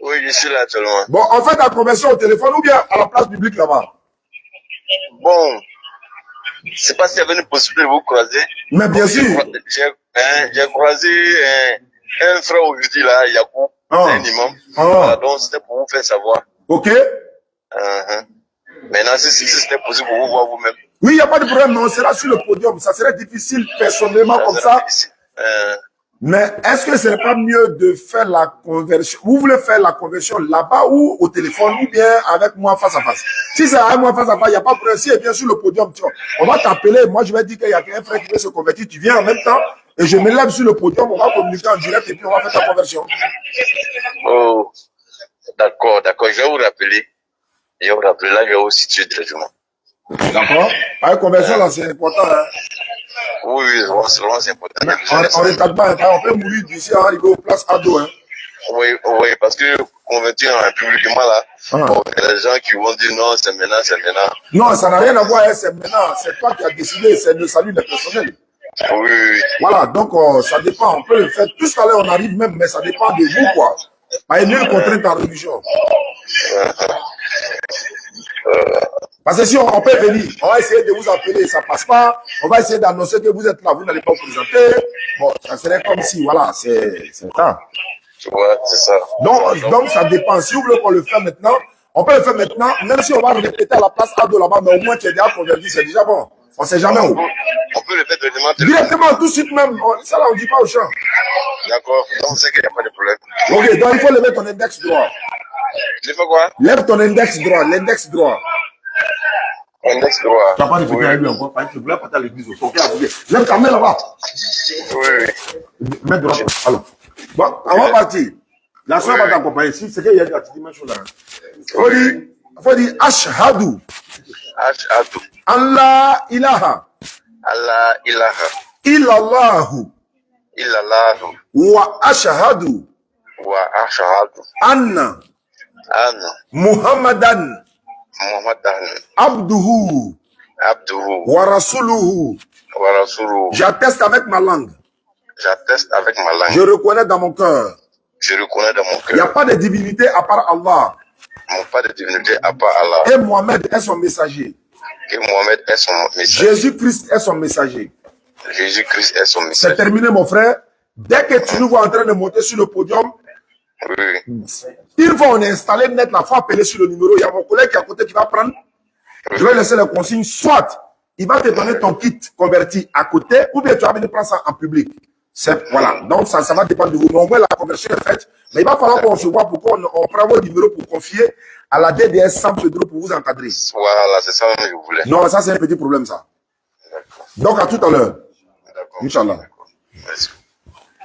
Oui, je suis là actuellement. Bon, on fait ta conversion au téléphone ou bien à la place publique là-bas? Bon, je sais pas s'il y avait une possibilité de vous croiser. Mais bien sûr. J'ai croisé un frère aujourd'hui là, Yakou, un imam. Voilà, donc c'était pour vous faire savoir. Ok. Maintenant, si c'était possible pour vous voir vous-même. Oui, il n'y a pas de problème, mais on sera sur le podium. Ça serait difficile personnellement comme ça. Mais est-ce que ce n'est pas mieux de faire la conversion? Vous voulez faire la conversion là-bas ou au téléphone ou bien avec moi face à face? Si c'est avec moi face à face, il n'y a pas de problème. Si elle vient sur le podium, on va t'appeler. Moi, je vais dire qu'il y a un frère qui veut se convertir. Tu viens en même temps et je me lève sur le podium. On va communiquer en direct et puis on va faire ta conversion. Oh, d'accord. Je vais vous rappeler. Là, je vais vous situer directement. D'accord? Avec conversion, là, c'est important. Hein? Oui, c'est important. On ne retarde pas, on peut mourir d'ici à arriver aux places Ado. Hein? Oui, parce que convertir publiquement là, bon, il y a des gens qui vont dire non, c'est maintenant. Non, ça n'a rien à voir, hein, c'est maintenant. C'est toi qui as décidé, c'est le salut des personnels. Oui. Voilà, donc ça dépend. On peut le faire. Tout à l'heure, on arrive même, mais ça dépend de vous, quoi. Pas une contrainte en religion. Parce que si on peut venir, on va essayer de vous appeler, ça passe pas. On va essayer d'annoncer que vous êtes là, vous n'allez pas vous présenter. Bon, ça serait comme si, voilà, c'est ça. Ouais, c'est ça. Donc, ça dépend. Si vous voulez qu'on le fasse maintenant, on peut le faire maintenant, même si on va répéter à la place Ado là-bas, mais au moins tu es déjà converti, c'est déjà bon. On ne sait jamais où. On peut le faire directement. Directement, tout de suite même. Ça là, on ne dit pas au champ. D'accord, donc on sait qu'il n'y a pas de problème. Ok, donc il faut lever ton index droit. Tu fais quoi? Lève ton index droit, l'index droit. Index droit. Tu n'as pas répété avec lui encore, parce que tu voulais partir à l'église. Lève ta main là-bas. Oui. Mets droit. Alors, bon, on va partir. La soeur va t'accompagner. Si c'est qu'il y a des dimensions là. Il faut dire Ashhadu. Ashhadu. Allah ilaha. Allah ilaha. Illallahu. Illallahu. Wa ashhadu. Wa ashhadu. Anna. Muhammadan. Abduhu. Wa rasuluhu. J'atteste avec ma langue. Je reconnais dans mon cœur. Il n'y a pas de divinité à part Allah. Et Mohamed est son messager. Jésus-Christ est son messager. C'est terminé, mon frère. Dès que tu nous vois en train de monter sur le podium, Une fois on est installé net, la fois appeler sur le numéro, il y a mon collègue qui est à côté qui va prendre. Je vais laisser les consignes. Soit il va te donner ton kit converti à côté, ou bien tu vas venir prendre ça en public. Voilà. Donc ça va dépendre de vous. Mais au moins la conversion est faite. Mais il va falloir qu'on se voit pour qu'on prenne vos numéros pour confier à la DDS sans pseudo pour vous encadrer. Voilà, c'est ça que je voulais. Non, ça c'est un petit problème ça. Donc à tout à l'heure. Inch'Allah.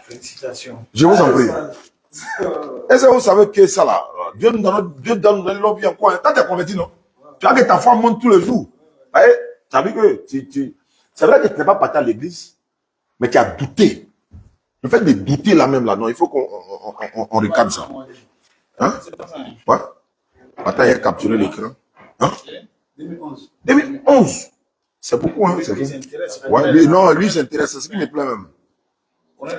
Félicitations. Je vous en prie. Est-ce que vous savez que ça là, Dieu donne l'envie encore. Quand tu es converti, non? Tu vois que ta foi monte tous les jours. Tu as vu que c'est vrai que tu n'es pas parti à l'église, mais tu as douté. Le fait de douter là même là, non, il faut qu'on recadre ça. Hein? Ouais. Attends, il a capturé l'écran. Hein? 2011. 2011. C'est beaucoup, hein? C'est beaucoup. Ouais, lui, il s'intéresse, c'est ce qui me plaît même.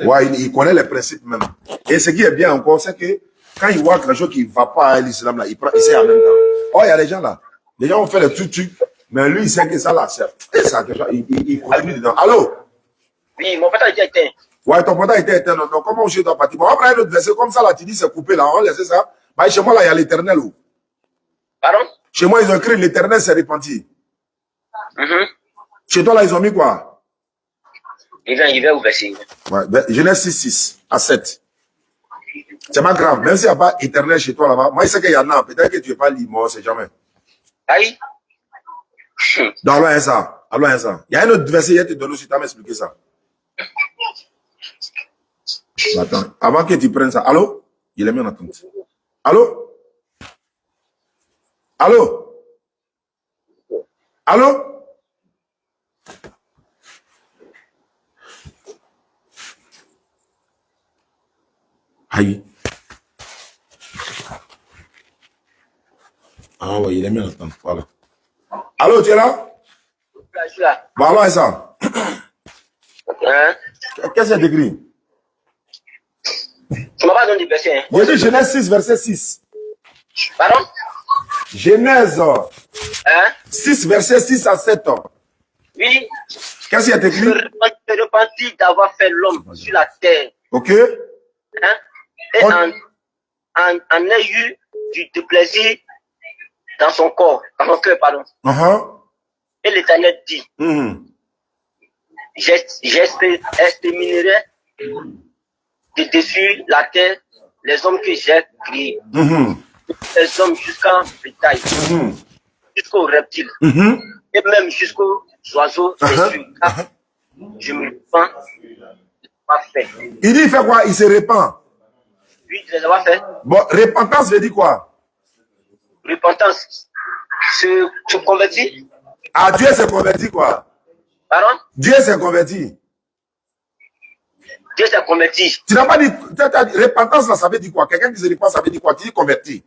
Ouais, il connaît les principes même. Et ce qui est bien encore, c'est que quand il voit quelque chose qui ne va pas à l'islam, là, il sait en même temps. Oh, il y a des gens là. Les gens ont fait les trucs, mais lui, il sait que ça là, c'est ça, il continue dedans. Allô? Oui, mon portable était éteint. Ouais, ton portable était éteint. Donc, comment je dois partir? Bon, on prend un autre verset comme ça là, tu dis c'est coupé là, on laisse ça. Bah, chez moi là, il y a l'éternel. Pardon? Chez moi, ils ont écrit l'éternel s'est repenti. Chez toi là, ils ont mis quoi? Il va au verset. Ouais, Genèse 6 à 7. C'est pas grave, même s'il n'y a pas éternel chez toi là-bas. Moi, je sais qu'il y en a. Peut-être que tu n'es pas libre, moi, on ne sait jamais. Aïe. Donc, allons ça. Il y a un autre verset, il te donne aussi, tu as m'expliqué ça. Attends, avant que tu prennes ça. Allô? Il est mis en attente. Allô? Allô? Allô? Aïe. Ah oui, il est mis en attente. Voilà. Allô, tu es là? Je suis là. Bon, alors, ça. Hein? Qu'est-ce qu'il y a écrit? Tu m'as pas donné du verset, hein? Il dit Genèse 6, verset 6. Pardon? Genèse Hein? 6, verset 6 à 7. Oui. Qu'est-ce qu'il y a écrit? Je repentis d'avoir fait l'homme sur la terre. Ok. Hein? Et en ait eu du plaisir dans son corps, dans son cœur, pardon. Et l'Éternel dit, j'exterminerai de dessus la terre les hommes que j'ai créés. Les hommes jusqu'en bétail, jusqu'aux reptiles, et même jusqu'aux oiseaux et sur je me repens de pas fait. Il dit, il fait quoi? Il se repent. Oui, de les avoir fait. Bon, repentance veut dire quoi? Repentance, se convertir. Ah, Dieu s'est converti quoi? Pardon? Dieu s'est converti. Dieu s'est converti. Tu n'as pas dit, repentance là, ça veut dire quoi? Quelqu'un qui se repent, ça veut dire quoi? Tu dis converti.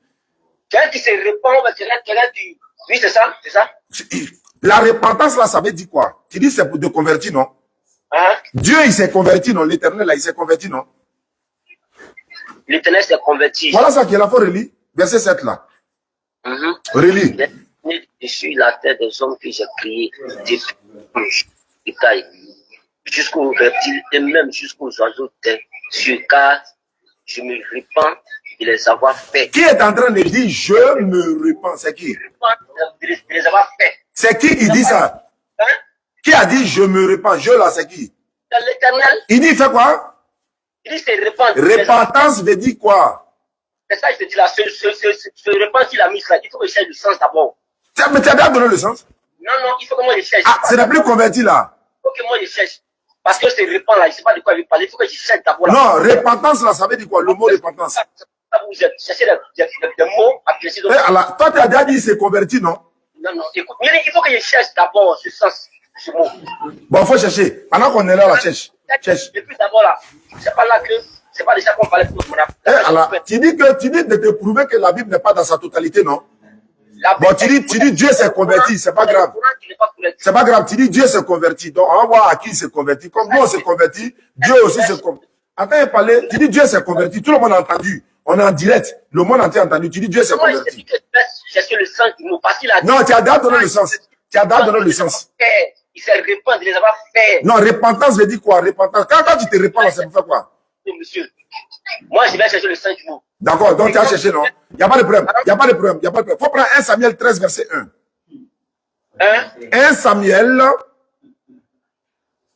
Quelqu'un qui se repent, quelqu'un qui... Oui, c'est ça, c'est ça. La repentance là, ça veut dire quoi? Tu dis c'est pour te convertir, non? Hein? Dieu, il s'est converti, non? L'Éternel là, il s'est converti, non? L'Éternel s'est converti. Voilà ça qui est la fois relis. Verset 7 là. Relis. Je suis la terre des hommes que j'ai créés, des tailles, jusqu'aux reptiles et même jusqu'aux oiseaux de sur car je me repens de les avoir fait. Qui est en train de dire je me repens? C'est qui? De les avoir fait. C'est qui dit ça? Hein? Qui a dit je me repens? Je là, c'est qui? C'est l'Éternel. Il dit il fait quoi? Il dit c'est repent. Repentance veut dire quoi? C'est ça, je te dis là, ce repent qu'il a mis là, il faut que je cherche le sens d'abord. Mais tu as bien donné le sens? Non, il faut que moi je cherche. Ah, c'est n'est plus converti là. Il faut que moi je cherche. Parce que ce repent là, je ne sais pas de quoi il veut parler, il faut que je cherche d'abord. Non, repentance là, ça veut dire quoi? Le mot repentance. Vous cherchez des mots à placer. Toi, tu as déjà dit c'est converti, non? Non, écoute, il faut que je cherche d'abord ce sens, ce mot. Bon, il faut chercher. Pendant qu'on est là, la cherche. Et puis d'abord là, c'est pas là que, c'est pas déjà qu'on parlait pour mon tu dis de te prouver que la Bible n'est pas dans sa totalité, non? Bon, tu dis Dieu s'est converti, c'est pas grave. C'est pas grave, tu dis Dieu s'est converti. Donc, on va voir à qui il s'est converti. Comme nous, on s'est converti, Dieu aussi s'est converti. Attends, il parlait, tu dis Dieu s'est converti, tout le monde a entendu. On est en direct, le monde entier a entendu. Tu dis Dieu s'est converti. Non, tu as déjà donné le sens. Tu as déjà donné le sens. Il s'est repenti de les avoir fait. Non, repentance veut dire quoi? Repentance. Quand tu te repens, ça veut faire quoi? Monsieur, Moi, je vais chercher le 5 jours. D'accord, donc tu as cherché, non? Il n'y a pas de problème. Il n'y a pas de problème. Il faut prendre 1 Samuel 13, verset 1. 1 Samuel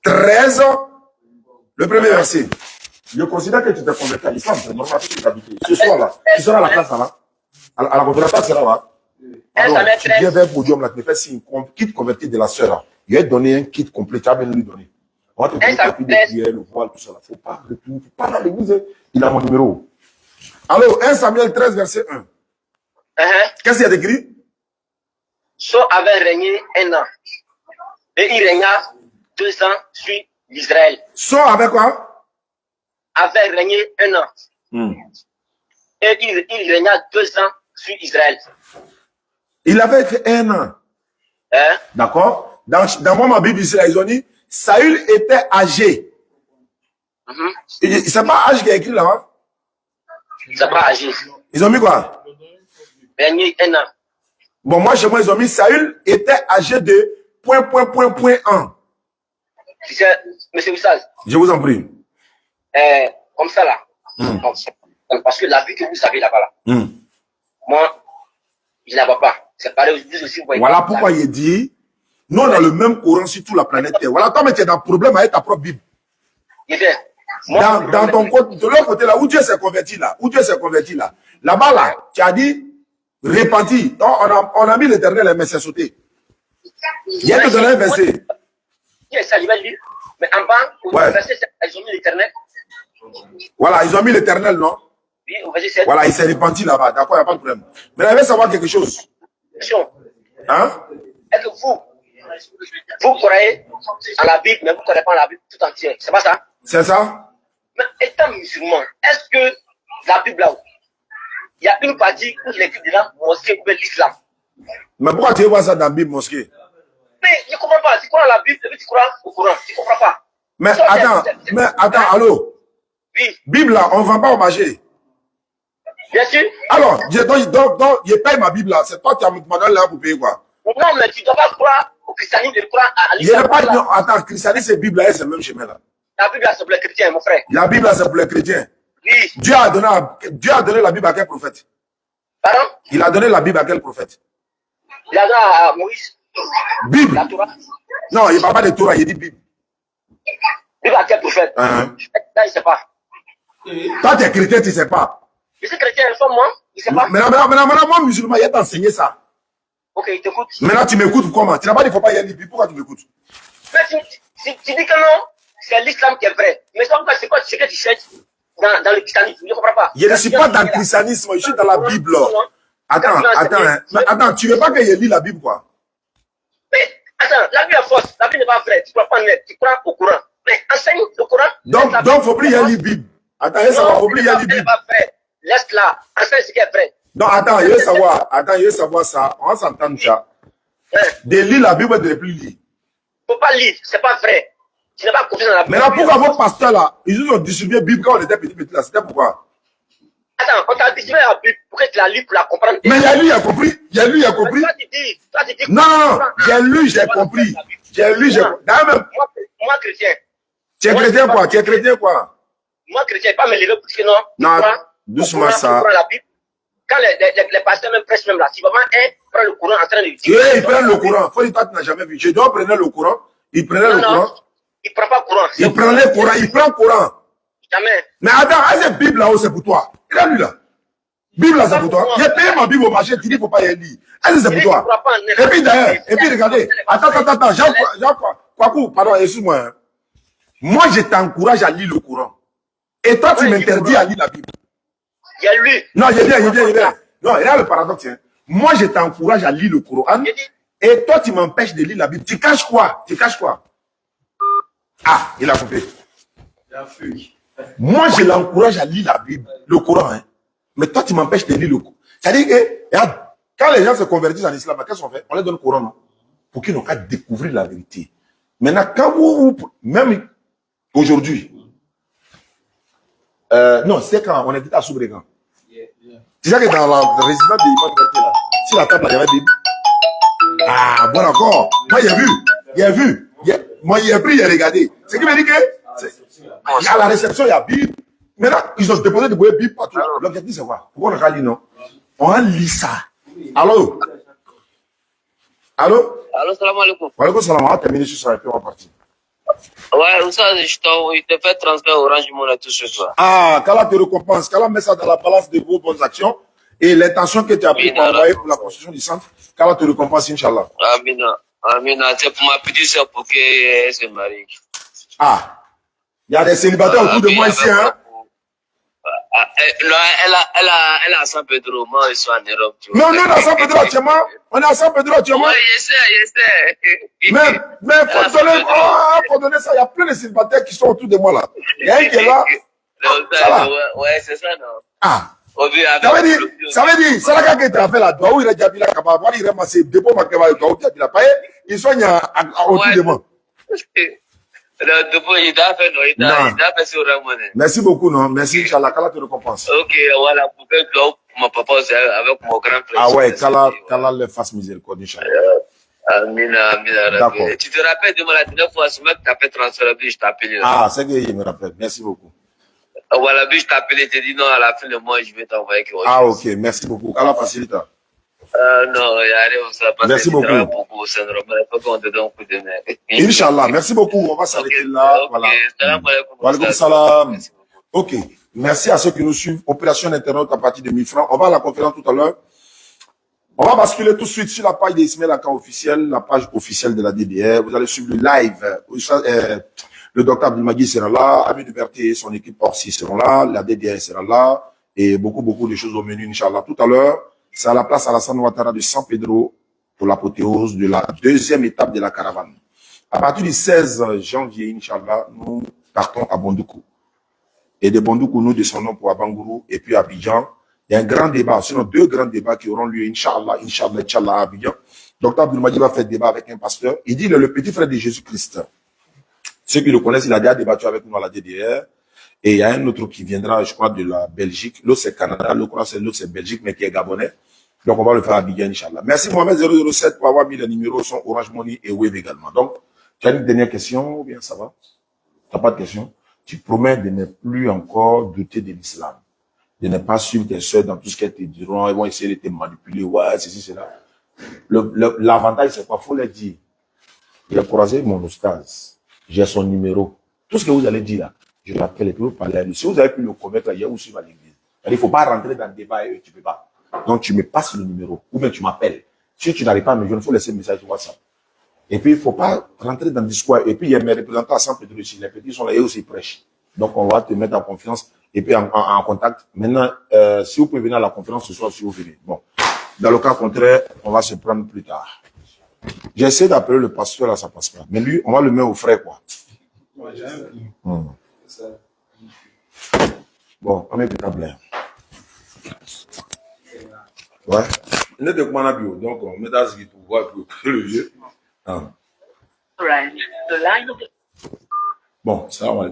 13, le premier verset. Je considère que tu t'es converti à l'islam. C'est normal que tu t'habitues. Ce soir-là, tu seras à la place là. À la conférence, tu seras là. Alors, tu viens vers le podium là, tu me fais signe, kit converti de la sœur là. Je vais te donner un kit complet, tu vas bien lui donner. On va te donner le prière, le voile, tout ça là. Faut pas dans l'église. Il a mon numéro. Alors, 1 Samuel 13, verset 1. Qu'est-ce qu'il y a d'écrit? Saul avait régné 1 an. Et il régna 2 ans sur Israël. Saul avait quoi? Avait régné 1 an. Et il régna 2 ans sur Israël. Il avait fait 1 an. D'accord? Dans ma Bible ici, ils ont dit, Saül était âgé. C'est pas âge qui est écrit là-bas? C'est pas âgé. Ils ont mis quoi? Régné 1 an. Bon, moi, chez moi, ils ont mis Saül était âgé de ... Monsieur Wissal. Je vous en prie. Comme ça là. Parce que la vie que vous savez là-bas là. Moi, je ne la vois pas. C'est pareil aussi. Voilà pourquoi il dit, nous on a le même courant sur toute la planète Terre. Voilà, toi, mais tu es dans le problème avec ta propre Bible. Dans ton côté, de l'autre côté là, où Dieu s'est converti là, là-bas là, tu as dit, repenti. On a mis l'éternel, mais c'est sauté. Il y a te donné un verset. Mais en bas, au verset, ils ont mis l'éternel. Voilà, ils ont mis l'éternel, non? Oui, au verset 7. Voilà, il s'est repenti là-bas, d'accord, il n'y a pas de problème. Mais là, il veut savoir quelque chose. Hein? Est-ce que vous croyez à la Bible, mais vous ne croyez pas à la Bible tout entière? C'est pas ça? C'est ça? Mais étant musulman, est-ce que la Bible là, il y a une partie où il écrit dedans mosquée ou l'islam? Mais pourquoi tu vois ça dans la Bible mosquée? Mais je ne comprends pas. Tu crois à la Bible et puis tu crois au Coran. Tu ne comprends pas. Mais attends, allô? Oui. Bible là, on ne vend pas au marché. Bien sûr. Alors, donc, je paye ma Bible là. C'est toi qui as demandé là pour payer quoi? Non, mais tu ne dois pas croire au christianisme, tu crois à l'islam. Non, attends, christianisme et Bible là, c'est le même chemin là. La Bible là, c'est pour les chrétiens, mon frère. La Bible là, c'est pour les chrétiens. Oui. Dieu a donné la Bible à quel prophète? Pardon? Il a donné la Bible à quel prophète? Il a donné à Moïse. Bible. La Torah. Non, il ne parle pas de Torah, il dit Bible. Bible à quel prophète? Là, il ne sait pas. Toi, tu es chrétien, tu ne sais pas. Je suis chrétien, moi, il ne sait pas. Maintenant, moi, musulman, il t'a enseigné ça. Ok, il t'écoute. Maintenant, tu m'écoutes comment? Tu n'as pas dit qu'il ne faut pas y aller. Pourquoi tu m'écoutes? Mais tu dis que non, c'est l'islam qui est vrai. Mais c'est quoi ce que tu cherches dans le christianisme? Je ne comprends pas. Je ne suis pas dans le christianisme, je suis dans la Bible. Attends, tu ne veux pas que je lis la Bible, quoi? Mais attends, la Bible est fausse, la Bible n'est pas vraie. Tu ne crois pas net, tu crois au Coran. Mais enseigne le Coran. Donc, il ne faut plus y aller la Bible. Attends, il faut plus y aller la Bible. Laisse-la, enseigne ce qui est vrai. Non, attends, je veux savoir ça. On va s'entendre ça. De lire la Bible, de ne plus lire. Il ne faut pas lire, ce n'est pas vrai. Tu n'as pas confiance dans la Bible. Mais là, pourquoi vos pasteurs là, ils nous ont distribué la Bible quand on était petit là? C'était pourquoi? Attends, on t'a distribué la Bible pour que tu la lis pour la comprendre. Mais il y a lu, il a compris. Toi, tu dis. Non, j'ai lu, j'ai compris. Moi, chrétien. Tu es chrétien quoi? Moi, chrétien, pas me lever pour que non. Non, doucement ça. Quand les pasteurs même prêchent même là, si vraiment prend le courant en train de dire. Oui, ils prennent le courant. Faut dire que tu n'as jamais vu. Je dois prendre le courant. Il prenait le courant. Il prend pas courant. Il prend le courant. Il prend courant. Jamais. Mais attends, cette Bible là-haut, c'est pour toi. Il a lu là. Bible là, c'est pour toi. J'ai payé ma Bible au marché, tu dis qu'il ne faut pas y lire. Est-ce que c'est pour toi? Et puis d'ailleurs, regardez. Attends, Jean-Kwaku, pardon, excuse-moi. Moi, je t'encourage à lire le courant. Et toi, tu m'interdis à lire la Bible. Il y a lui. Non, il viens. Non, il y a le paradoxe. Hein. Moi, je t'encourage à lire le Coran. Et toi, tu m'empêches de lire la Bible. Tu caches quoi? Ah, il a coupé. Moi, je l'encourage à lire la Bible, le Coran. Hein. Mais toi, tu m'empêches de lire le Coran. C'est-à-dire que, regarde, quand les gens se convertissent en islam, qu'est-ce qu'on fait? On leur donne le Coran, non? Pour qu'ils n'ont qu'à découvrir la vérité. Maintenant, quand vous même aujourd'hui, non, c'est quand on était à Soubregan. Tu sais que dans la résidence de l'imam Berté là, si la table, il y avait Bible. Ah, bon encore. Moi, j'ai vu. Moi, j'ai pris, j'ai regardé. Ce qui veut dire que, à la réception, il y a Bible. Maintenant, ils ont déposé des billets partout. L'objectif, c'est quoi? Pourquoi on a dit non? On a lu ça. Allô? Allô? Allô, salam alaikum. Wa alaikum salam. On va terminer sur ça et puis on va partir. Ouais, ça, il te fait transfert Orange Money tout ce soir. Ah, qu'Allah te récompense, qu'Allah met ça dans la balance de vos bonnes actions et l'intention que tu as pris pour envoyer pour la construction du centre, qu'Allah te récompense, Inch'Allah. Amina. Amina, c'est pour ma petite soeur pour qu'elle se marie. Ah, il y a des célibataires autour de moi ici, hein? Elle a San Pedro, moi, ils sont en Europe. Mais on est à San Pedro actuellement. On est à San Pedro actuellement. Oui, je sais. Mais faut donner ça. Il y a plein de célibataires qui sont autour de moi là. Il y a un qui est là. Ouais, c'est ça, non? Ah. Ça veut dire, c'est la gars qui a fait la doigt où il a déjà vu la capable. Il a ramassé des beaux maquets, il a payé. Ils soignent autour de moi. Merci beaucoup, non? Merci, Inch'Allah, qu'Allah te récompense. Ok, voilà, pour faire mon papa avec mon grand frère. Ah ouais, qu'Allah le fasse miséricorde, Inch'Allah. Amina. D'accord. Tu te rappelles de moi la dernière fois, ce mec t'a fait transfert, je t'ai appelé. Ah, c'est qu'il me rappelle. Merci beaucoup. Voilà, je t'ai appelé, je t'ai dit non, à la fin du mois, je vais t'envoyer quelque chose. Ah, ok, merci beaucoup. qu'Allah facilite. Non, il y a rien, ça passe. Merci beaucoup. C'est normal, il faut qu'on te donne un coup de main. Inch'Allah, merci beaucoup. On va s'arrêter là. Voilà. Wa alaikum salam. Ok, merci à ceux qui nous suivent. Opération Internet à partir de 1000 francs. On va à la conférence tout à l'heure. On va basculer tout de suite sur la page d'Ismaël Akan officielle, la page officielle de la DDR. Vous allez suivre le live. Le docteur Abdelmagui sera là, Ami Liberté et son équipe Orsi seront là, la DDR sera là, et beaucoup de choses au menu, Inch'Allah. Tout à l'heure, c'est à la place Alassane Ouattara de San Pedro pour l'apothéose de la deuxième étape de la caravane. À partir du 16 janvier, Inch'Allah, nous partons à Bondoukou. Et de Bondoukou, nous descendons pour Abangourou et puis à Abidjan. Il y a un grand débat, sinon deux grands débats qui auront lieu, Inch'Allah, à Abidjan. Docteur Abdelmagui va faire débat avec un pasteur. Il dit, il est le petit frère de Jésus-Christ. Ceux qui le connaissent, il a déjà débattu avec nous à la DDR. Et il y a un autre qui viendra, je crois, de la Belgique. L'autre, c'est Canada. L'autre, c'est Belgique, mais qui est gabonais. Donc, on va le faire à Abidjan, Inch'Allah. Merci, Mohamed 007, pour avoir mis les numéros, son Orange Money et Wave également. Donc, tu as une dernière question, ou bien ça va? T'as pas de question? Tu promets de ne plus encore douter de l'islam. De ne pas suivre tes soeurs dans tout ce qu'elles te diront. Ils vont essayer de te manipuler. Ouais, ceci, cela. L'avantage, c'est quoi? Faut leur dire. Il a croisé mon oustaz. J'ai son numéro. Tout ce que vous allez dire là, je l'appelle et puis vous parlez à lui. Si vous avez pu le convaincre hier ou suivre à l'église, il ne faut pas rentrer dans le débat et tu ne peux pas. Donc tu me passes le numéro ou bien tu m'appelles. Si tu n'arrives pas à me joindre, il faut laisser un message sur WhatsApp. Et puis il ne faut pas rentrer dans le discours. Et puis il y a mes représentants à San Pedro ici. Les petits sont là et aussi prêchent. Donc on va te mettre en confiance et puis en contact. Maintenant, si vous pouvez venir à la conférence ce soir, si vous venez. Bon. Dans le cas contraire, on va se prendre plus tard. J'essaie d'appeler le pasteur, là, ça passe pas. Mais lui, on va le mettre au frais, quoi. Bon, on met plus table. Ouais. On est de comment on a bio. Donc, on met dans ce qui pour voir le vieux. Bon, ça va.